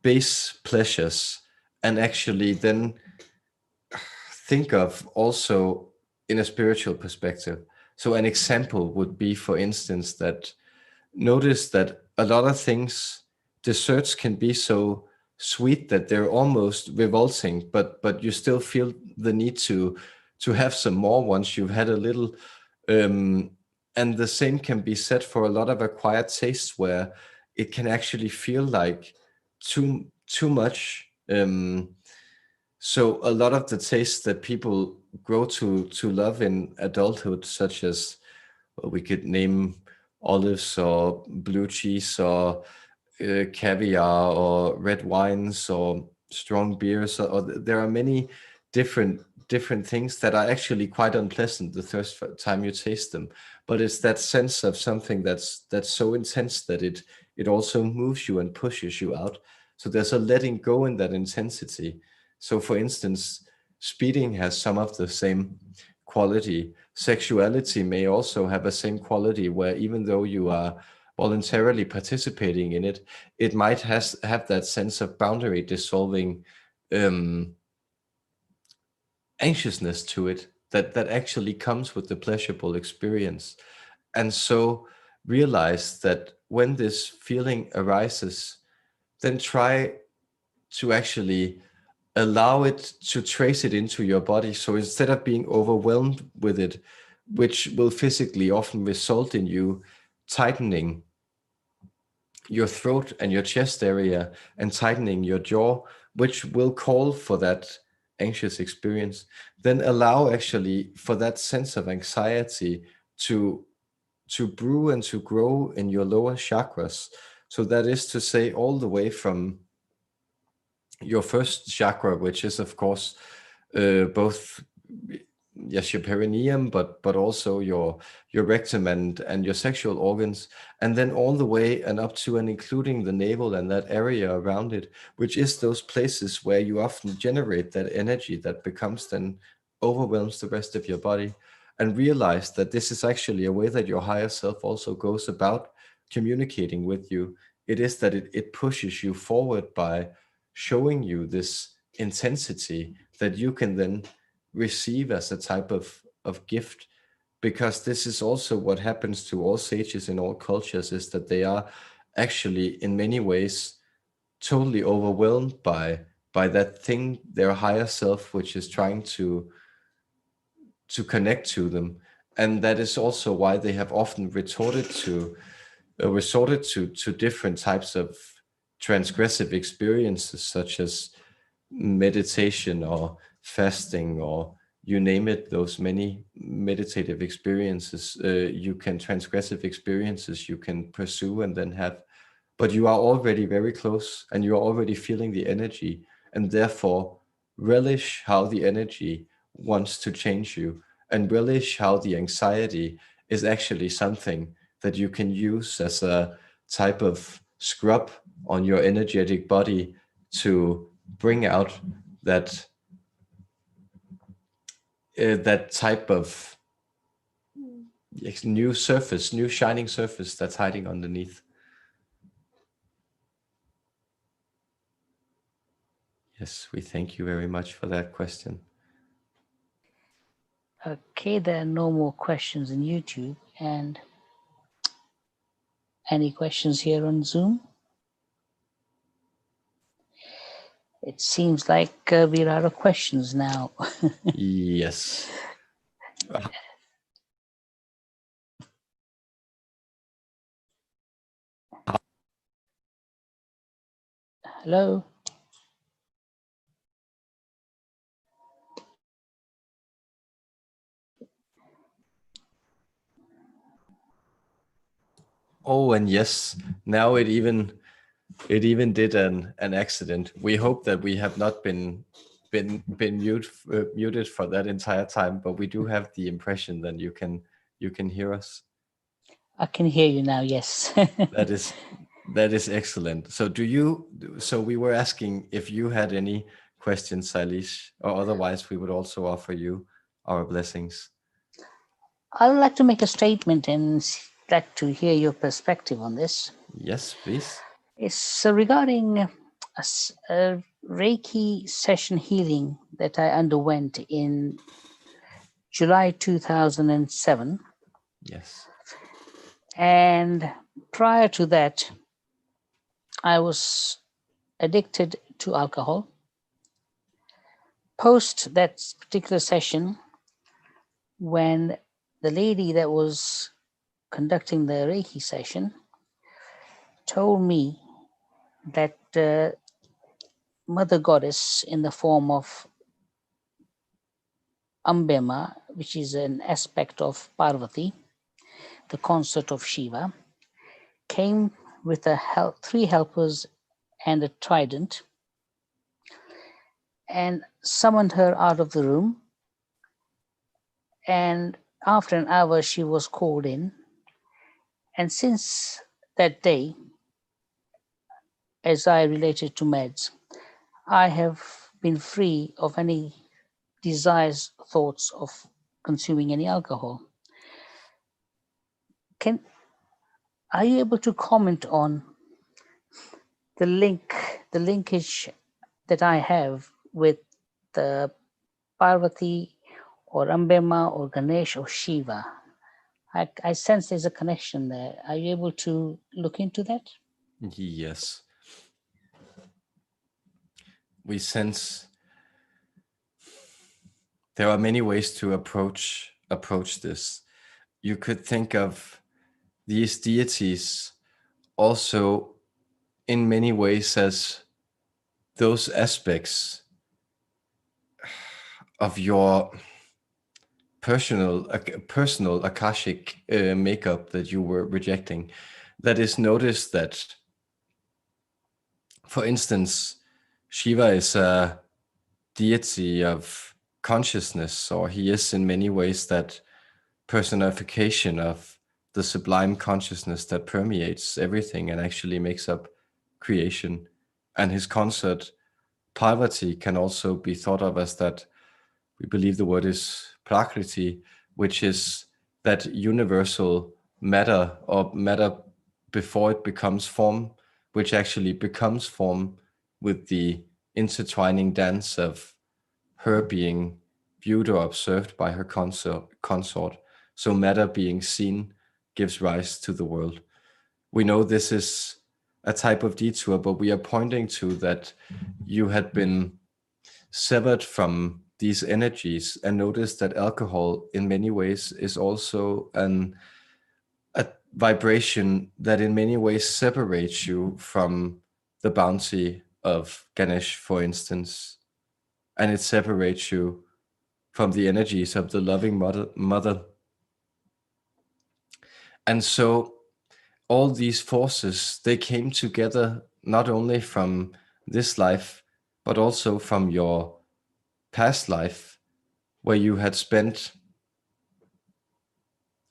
base pleasures, and actually then think of also in a spiritual perspective. So an example would be, for instance, that notice that a lot of things, desserts can be so sweet that they're almost revolting, but you still feel the need to have some more once you've had a little. And the same can be said for a lot of acquired tastes, where it can actually feel like too much. So a lot of the tastes that people grow to love in adulthood, such as, well, we could name olives or blue cheese or caviar or red wines or strong beers, or there are many different things that are actually quite unpleasant the first time you taste them. But it's that sense of something that's so intense that it also moves you and pushes you out. So there's a letting go in that intensity. So for instance, speeding has some of the same quality. Sexuality may also have a same quality, where even though you are voluntarily participating in it, it might have that sense of boundary dissolving anxiousness to it that actually comes with the pleasurable experience. And so realize that when this feeling arises, then try to actually allow it to trace it into your body. So instead of being overwhelmed with it, which will physically often result in you tightening your throat and your chest area and tightening your jaw, which will call for that anxious experience, then allow actually for that sense of anxiety to brew and to grow in your lower chakras. So that is to say, all the way from your first chakra, which is of course both, yes, your perineum, but also your rectum and your sexual organs, and then all the way and up to and including the navel and that area around it, which is those places where you often generate that energy that becomes then overwhelms the rest of your body. And realize that this is actually a way that your higher self also goes about communicating with you. It is that it pushes you forward by showing you this intensity that you can then receive as a type of gift. Because this is also what happens to all sages in all cultures, is that they are actually in many ways totally overwhelmed by that thing, their higher self, which is trying to connect to them. And that is also why they have often resorted to different types of transgressive experiences, such as meditation or fasting, or you name it, those many meditative experiences, you can transgressive experiences you can pursue and then have. But you are already very close and you are already feeling the energy, and therefore relish how the energy wants to change you, and relish how the anxiety is actually something that you can use as a type of scrub on your energetic body to bring out that that type of new surface, new shining surface that's hiding underneath. Yes, we thank you very much for that question. Okay, there are no more questions in YouTube. And any questions here on Zoom? It seems like we're out of questions now. Yes. Hello? Oh, and yes, now it even did an accident. We hope that we have not been muted for that entire time, but we do have the impression that you can hear us. I can hear you now, yes. That is excellent. So we were asking if you had any questions, Salish, or otherwise we would also offer you our blessings. I would like to make a statement and like to hear your perspective on this. Yes, please. It's regarding a Reiki session healing that I underwent in July 2007. Yes. And prior to that, I was addicted to alcohol. Post that particular session, when the lady that was conducting the Reiki session told me that Mother Goddess in the form of Umblam, which is an aspect of Parvati, the consort of Shiva, came with three helpers and a trident and summoned her out of the room. And after an hour, she was called in. And since that day, as I related to meds, I have been free of any desires, thoughts of consuming any alcohol. Are you able to comment on the linkage that I have with the Parvati or Umblam or Ganesh or Shiva? I sense there's a connection there. Are you able to look into that? Yes. We sense there are many ways to approach this. You could think of these deities also in many ways as those aspects of your personal akashic makeup that you were rejecting. That is, notice that, for instance, Shiva is a deity of consciousness, or he is in many ways that personification of the sublime consciousness that permeates everything and actually makes up creation. And his consort Parvati can also be thought of as that, we believe the word is prakriti, which is that universal matter, or matter before it becomes form, which actually becomes form with the intertwining dance of her being viewed or observed by her consort. So matter being seen gives rise to the world. We know this is a type of detour, but we are pointing to that you had been severed from these energies, and notice that alcohol in many ways is also a vibration that in many ways separates you from the bounty of Ganesh, for instance, and it separates you from the energies of the loving mother. And so all these forces, they came together not only from this life, but also from your past life, where you had spent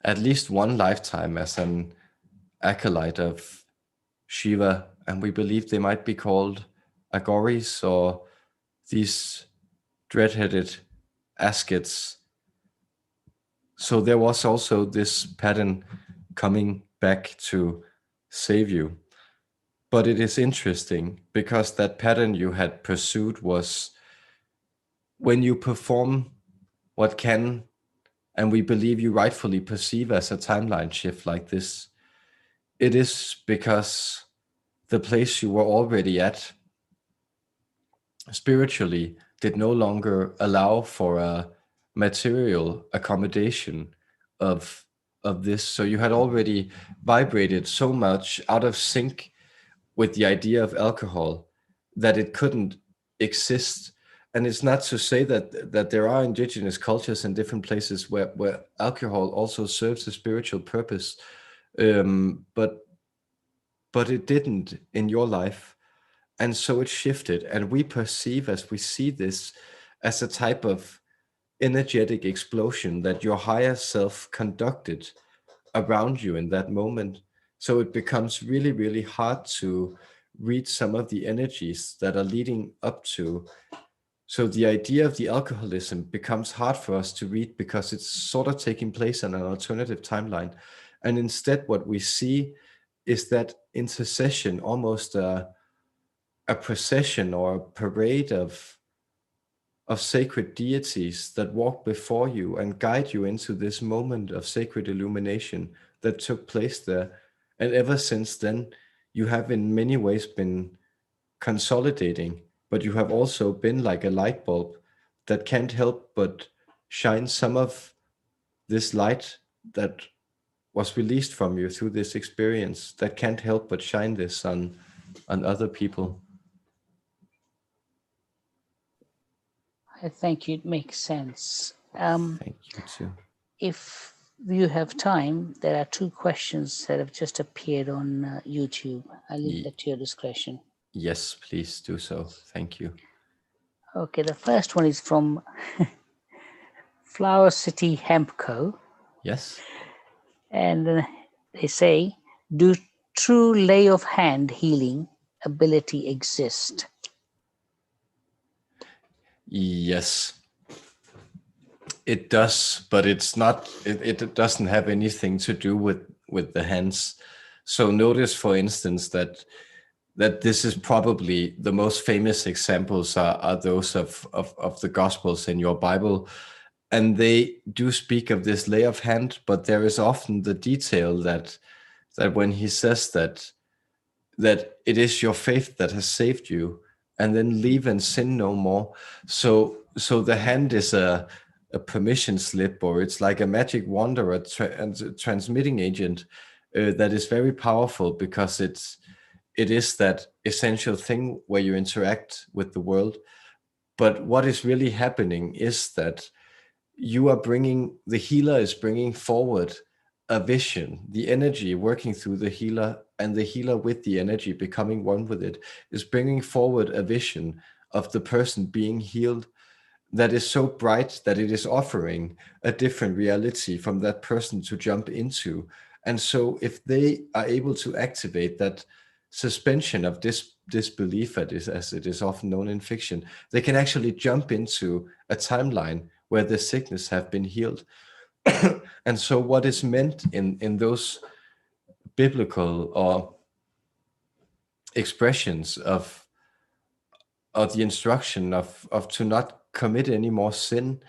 at least one lifetime as an acolyte of Shiva, and we believe they might be called Agoris, or these dread-headed ascets. So there was also this pattern coming back to save you. But it is interesting because that pattern you had pursued was, when you perform what can, and we believe you rightfully perceive as a timeline shift like this, it is because the place you were already at spiritually did no longer allow for a material accommodation of this. So you had already vibrated so much out of sync with the idea of alcohol that it couldn't exist. And it's not to say that there are indigenous cultures in different places where alcohol also serves a spiritual purpose, but it didn't in your life. And so it shifted, and we perceive, as we see this, as a type of energetic explosion that your higher self conducted around you in that moment. So it becomes really, really hard to read some of the energies that are leading up to. So the idea of the alcoholism becomes hard for us to read because it's sort of taking place on an alternative timeline. And instead, what we see is that intercession, almost a procession or a parade of sacred deities that walk before you and guide you into this moment of sacred illumination that took place there. And ever since then, you have in many ways been consolidating, but you have also been like a light bulb that can't help but shine some of this light that was released from you through this experience, that can't help but shine this on other people. I think it makes sense. Thank you too. If you have time, there are two questions that have just appeared on YouTube. I'll leave that to your discretion. Yes, please do so. Thank you. Okay, the first one is from Flower City Hemp Co. Yes. And they say, do true lay of hand healing ability exist? Yes, it does, but it's not. It doesn't have anything to do with the hands. So notice, for instance, that this is probably the most famous examples are those of the Gospels in your Bible, And they do speak of this lay of hand, but there is often the detail that when he says that it is your faith that has saved you, and then leave and sin no more. So the hand is a permission slip, or it's like a magic wand or a transmitting agent that is very powerful, because it is that essential thing where you interact with the world. But what is really happening is that the healer is bringing forward a vision, the energy working through the healer, and the healer with the energy becoming one with it is bringing forward a vision of the person being healed that is so bright that it is offering a different reality from that person to jump into. And so if they are able to activate that suspension of disbelief, as it is often known in fiction, they can actually jump into a timeline where the sickness have been healed. And so what is meant in those biblical or expressions of the instruction of to not commit any more sin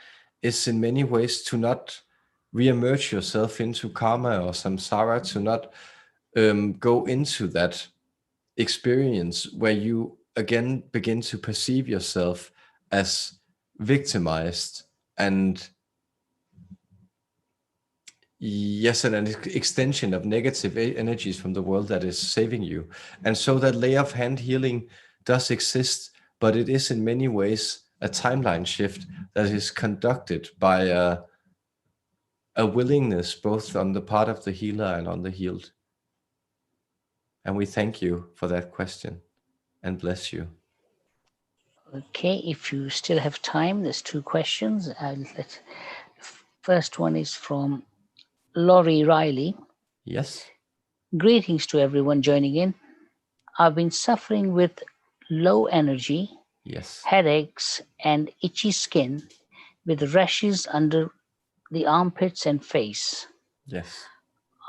is in many ways to not re-emerge yourself into karma or samsara, to not go into that experience where you again begin to perceive yourself as victimized and yes, and an extension of negative energies from the world that is saving you. And so that lay of hand healing does exist, but it is in many ways a timeline shift that is conducted by a willingness both on the part of the healer and on the healed. And we thank you for that question and bless you. Okay, if you still have time, there's two questions. First one is from Laurie Riley. Yes. Greetings to everyone joining in. I've been suffering with low energy, Yes. headaches, and itchy skin with rashes under the armpits and face. Yes.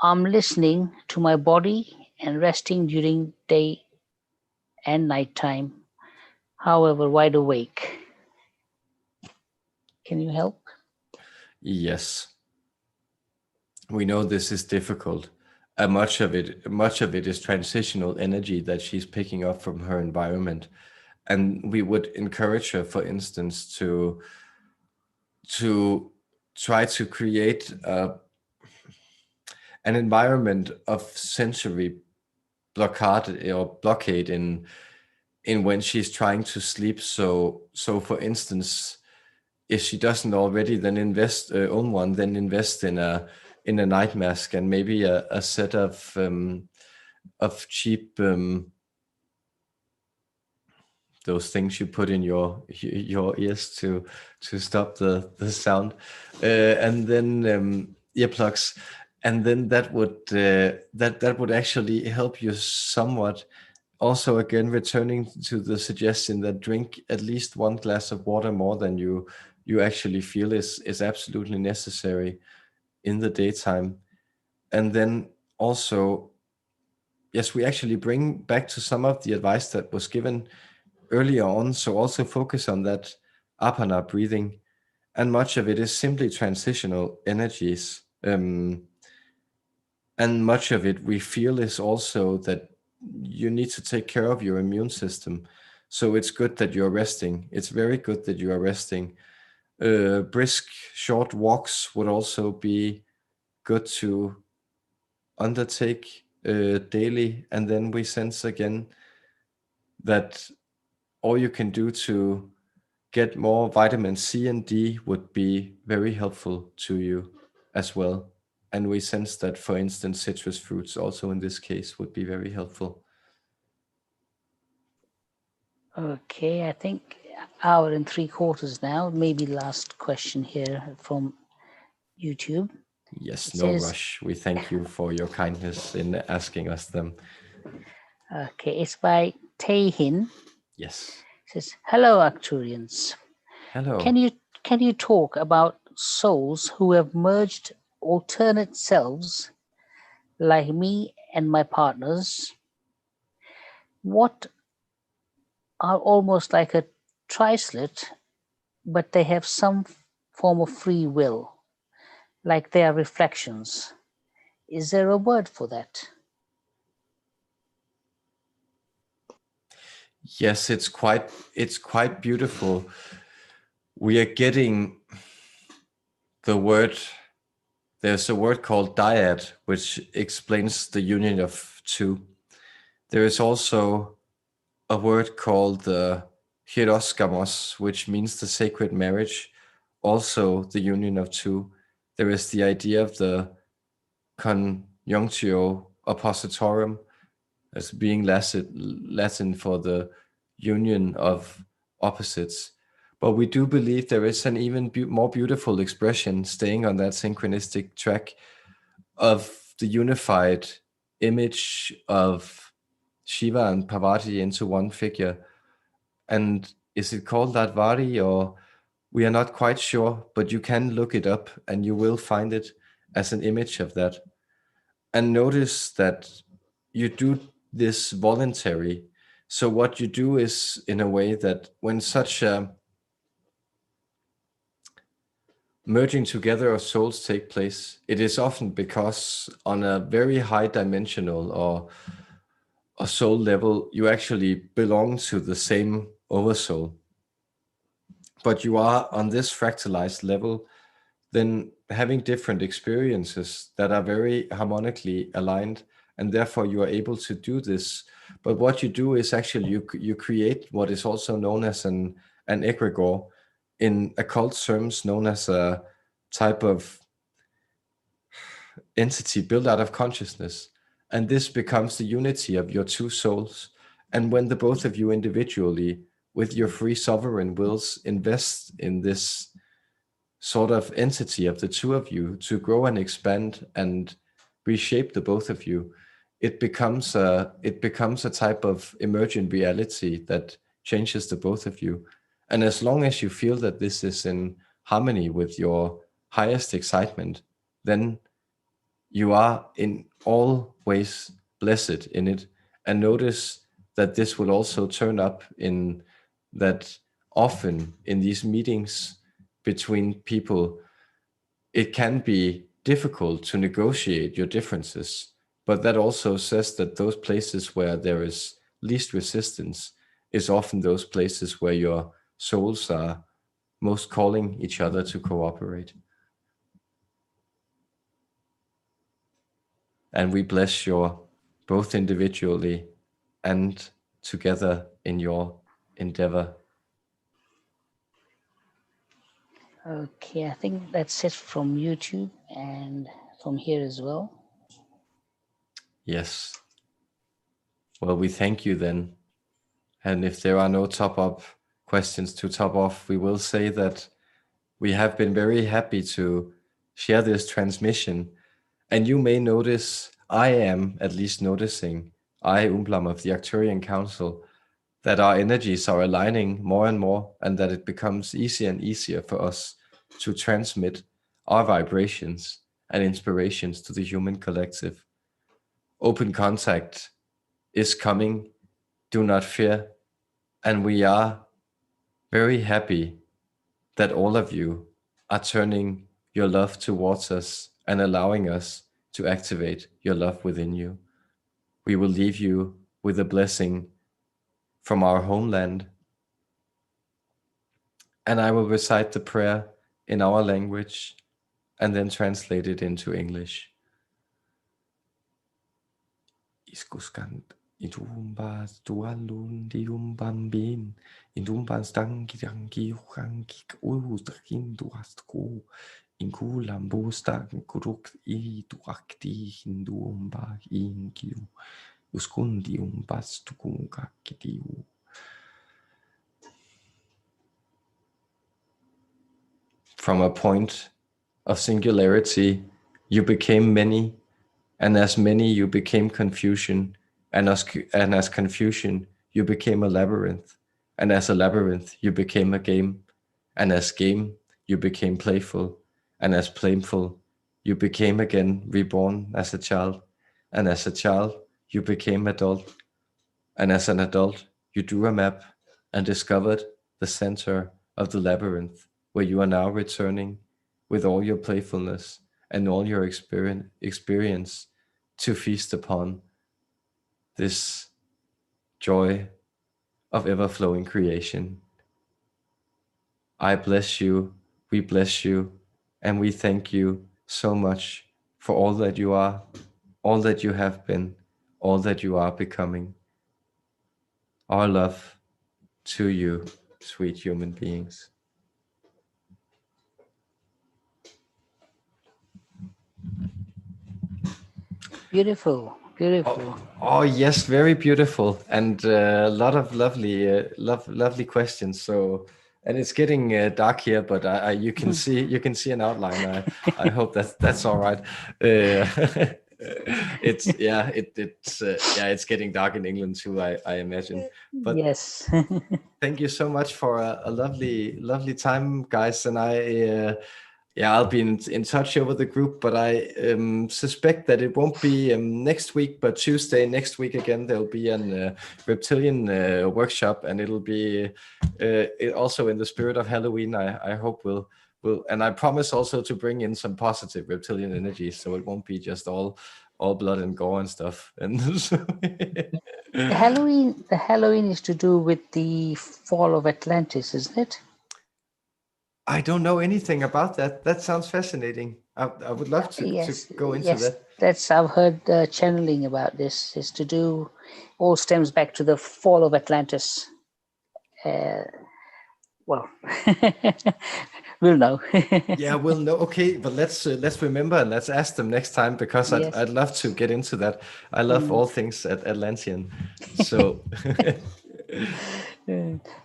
I'm listening to my body and resting during day and nighttime, however wide awake. Can you help? Yes. We know this is difficult. Much of it is transitional energy that she's picking up from her environment. And we would encourage her, for instance, to try to create an environment of sensory blockade in when she's trying to sleep. So for instance, if she doesn't already, then own one, then invest in a night mask, and maybe a set of cheap those things you put in your ears to stop the sound, and then earplugs, and then that would actually help you somewhat. Also, again, returning to the suggestion that drink at least one glass of water more than you actually feel is absolutely necessary in the daytime. And then also, yes, we actually bring back to some of the advice that was given earlier on. So also focus on that apana breathing, and much of it is simply transitional energies. And much of it we feel is also that you need to take care of your immune system. So it's good that you're resting. It's very good that you are resting. Brisk, short walks would also be good to undertake daily. And then we sense again that all you can do to get more vitamin C and D would be very helpful to you as well. And we sense that, for instance, citrus fruits also in this case would be very helpful. Okay, I think hour and 3/4 now. Maybe last question here from YouTube. Yes, It no says, rush. We thank you for your kindness in asking us them. okay, it's by Taehin. Yes. It says, hello, Arcturians. Hello. Can you talk about souls who have merged alternate selves, like me and my partners? What are almost like a trislet, but they have some form of free will, like they are reflections. Is there a word for that? Yes, it's quite beautiful. We are getting the word. There's a word called dyad, which explains the union of two. There is also a word called the hieroskamos, which means the sacred marriage, also the union of two. There is the idea of the conjunctio oppositorum, as being Latin for the union of opposites. But we do believe there is an even more beautiful expression, staying on that synchronistic track, of the unified image of Shiva and Parvati into one figure. And is it called Ladvari, or we are not quite sure, but you can look it up and you will find it as an image of that. And notice that you do this voluntary. So what you do is, in a way, that when such a merging together of souls take place, it is often because on a very high dimensional or a soul level, you actually belong to the same oversoul. But you are on this fractalized level, then having different experiences that are very harmonically aligned, and therefore you are able to do this. But what you do is actually you create what is also known as an egregore, in occult terms known as a type of entity built out of consciousness. And this becomes the unity of your two souls. And when the both of you individually, with your free sovereign wills, invest in this sort of entity of the two of you to grow and expand and reshape the both of you, it becomes a type of emergent reality that changes the both of you. And as long as you feel that this is in harmony with your highest excitement, then you are in all ways blessed in it. And notice that this will also turn up in that often in these meetings between people, it can be difficult to negotiate your differences. But that also says that those places where there is least resistance is often those places where your souls are most calling each other to cooperate. And we bless you both individually and together in your endeavor. Okay, I think that's it from YouTube and from here as well. Yes. Well, we thank you then. And if there are no top-up questions to top off, we will say that we have been very happy to share this transmission. And you may notice, I am at least noticing, Umblam of the Arcturian Council, that our energies are aligning more and more, and that it becomes easier and easier for us to transmit our vibrations and inspirations to the human collective. Open contact is coming, do not fear, and we are very happy that all of you are turning your love towards us and allowing us to activate your love within you. We will leave you with a blessing from our homeland, and I will recite the prayer in our language and then translate it into English. Iskuskant itumbas tualun diumbambin indumbas danki uhankik ustrakin duastku inkulambustan kuruk ituakti hindumba inkiu uskundium bastukunkakitiu. From a point of singularity, you became many, and as many, you became confusion, and as confusion, you became a labyrinth, and as a labyrinth, you became a game, and as game, you became playful, and as playful, you became again reborn as a child, and as a child, you became adult, and as an adult, you drew a map and discovered the center of the labyrinth where you are now returning with all your playfulness and all your experience to feast upon this joy of ever-flowing creation. I bless you, we bless you, and we thank you so much for all that you are, all that you have been, all that you are becoming. Our love to you, sweet human beings. Beautiful, beautiful. Oh yes, very beautiful, and a lot of lovely questions. So, and it's getting dark here, but you can see an outline. I hope that's all right. It's getting dark in England too. I imagine. But Yes. thank you so much for a lovely time, guys, and I'll be in touch over the group, but I suspect that it won't be next week, but Tuesday next week again, there'll be an reptilian workshop, and it'll be also in the spirit of Halloween. I hope we'll, and I promise also to bring in some positive reptilian energy, so it won't be just all blood and gore and stuff. And The Halloween is to do with the fall of Atlantis, isn't it? I don't know anything about that. That sounds fascinating. I would love to go into that. That's I've heard channeling about this. Is to do, all stems back to the fall of Atlantis. Well, we'll know. Yeah, we'll know. Okay, but let's remember and let's ask them next time, because Yes. I'd love to get into that. I love all things Atlantean. So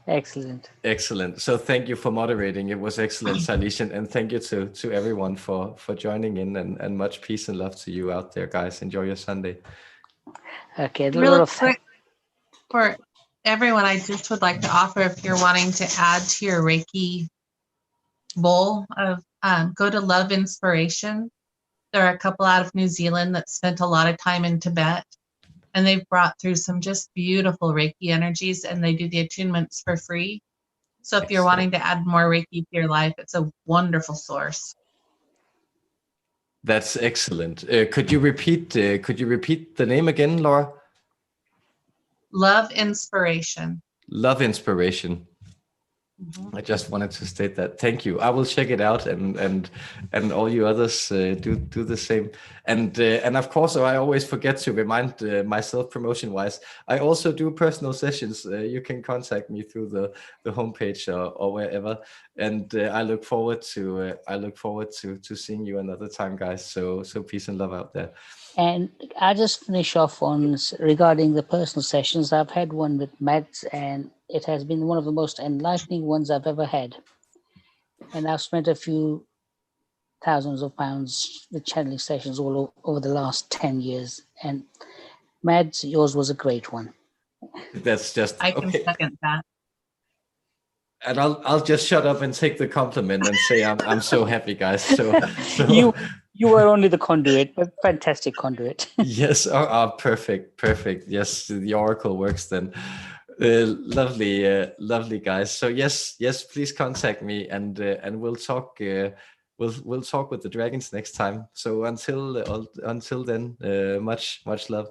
Excellent. excellent. So thank you for moderating. It was excellent, Salish, and thank you to everyone for joining in, and much peace and love to you out there, guys. Enjoy your Sunday. Okay, Really quick for everyone, I just would like to offer, if you're wanting to add to your Reiki bowl of, go to Love Inspiration. There are a couple out of New Zealand that spent a lot of time in Tibet, and they've brought through some just beautiful Reiki energies, and they do the attunements for free. So if you're wanting to add more Reiki to your life, it's a wonderful source. That's excellent. Could you repeat the name again, Laura? Love Inspiration. Love Inspiration. Mm-hmm. I just wanted to state that. Thank you. I will check it out, and all you others do the same. And of course, I always forget to remind myself, promotion wise, I also do personal sessions. You can contact me through the homepage or wherever. And I look forward to seeing you another time, guys. So peace and love out there. And I'll just finish off on regarding the personal sessions. I've had one with Mads, and it has been one of the most enlightening ones I've ever had. And I've spent a few thousands of pounds with channeling sessions all over the last 10 years. And Mads, yours was a great one. That's just I can second that. And I'll just shut up and take the compliment and say I'm so happy, guys. So you were only the conduit, but fantastic conduit. Yes, perfect. Yes, the oracle works then. Lovely, guys. So yes, please contact me, and we'll talk. We'll talk with the dragons next time. So until then, much love.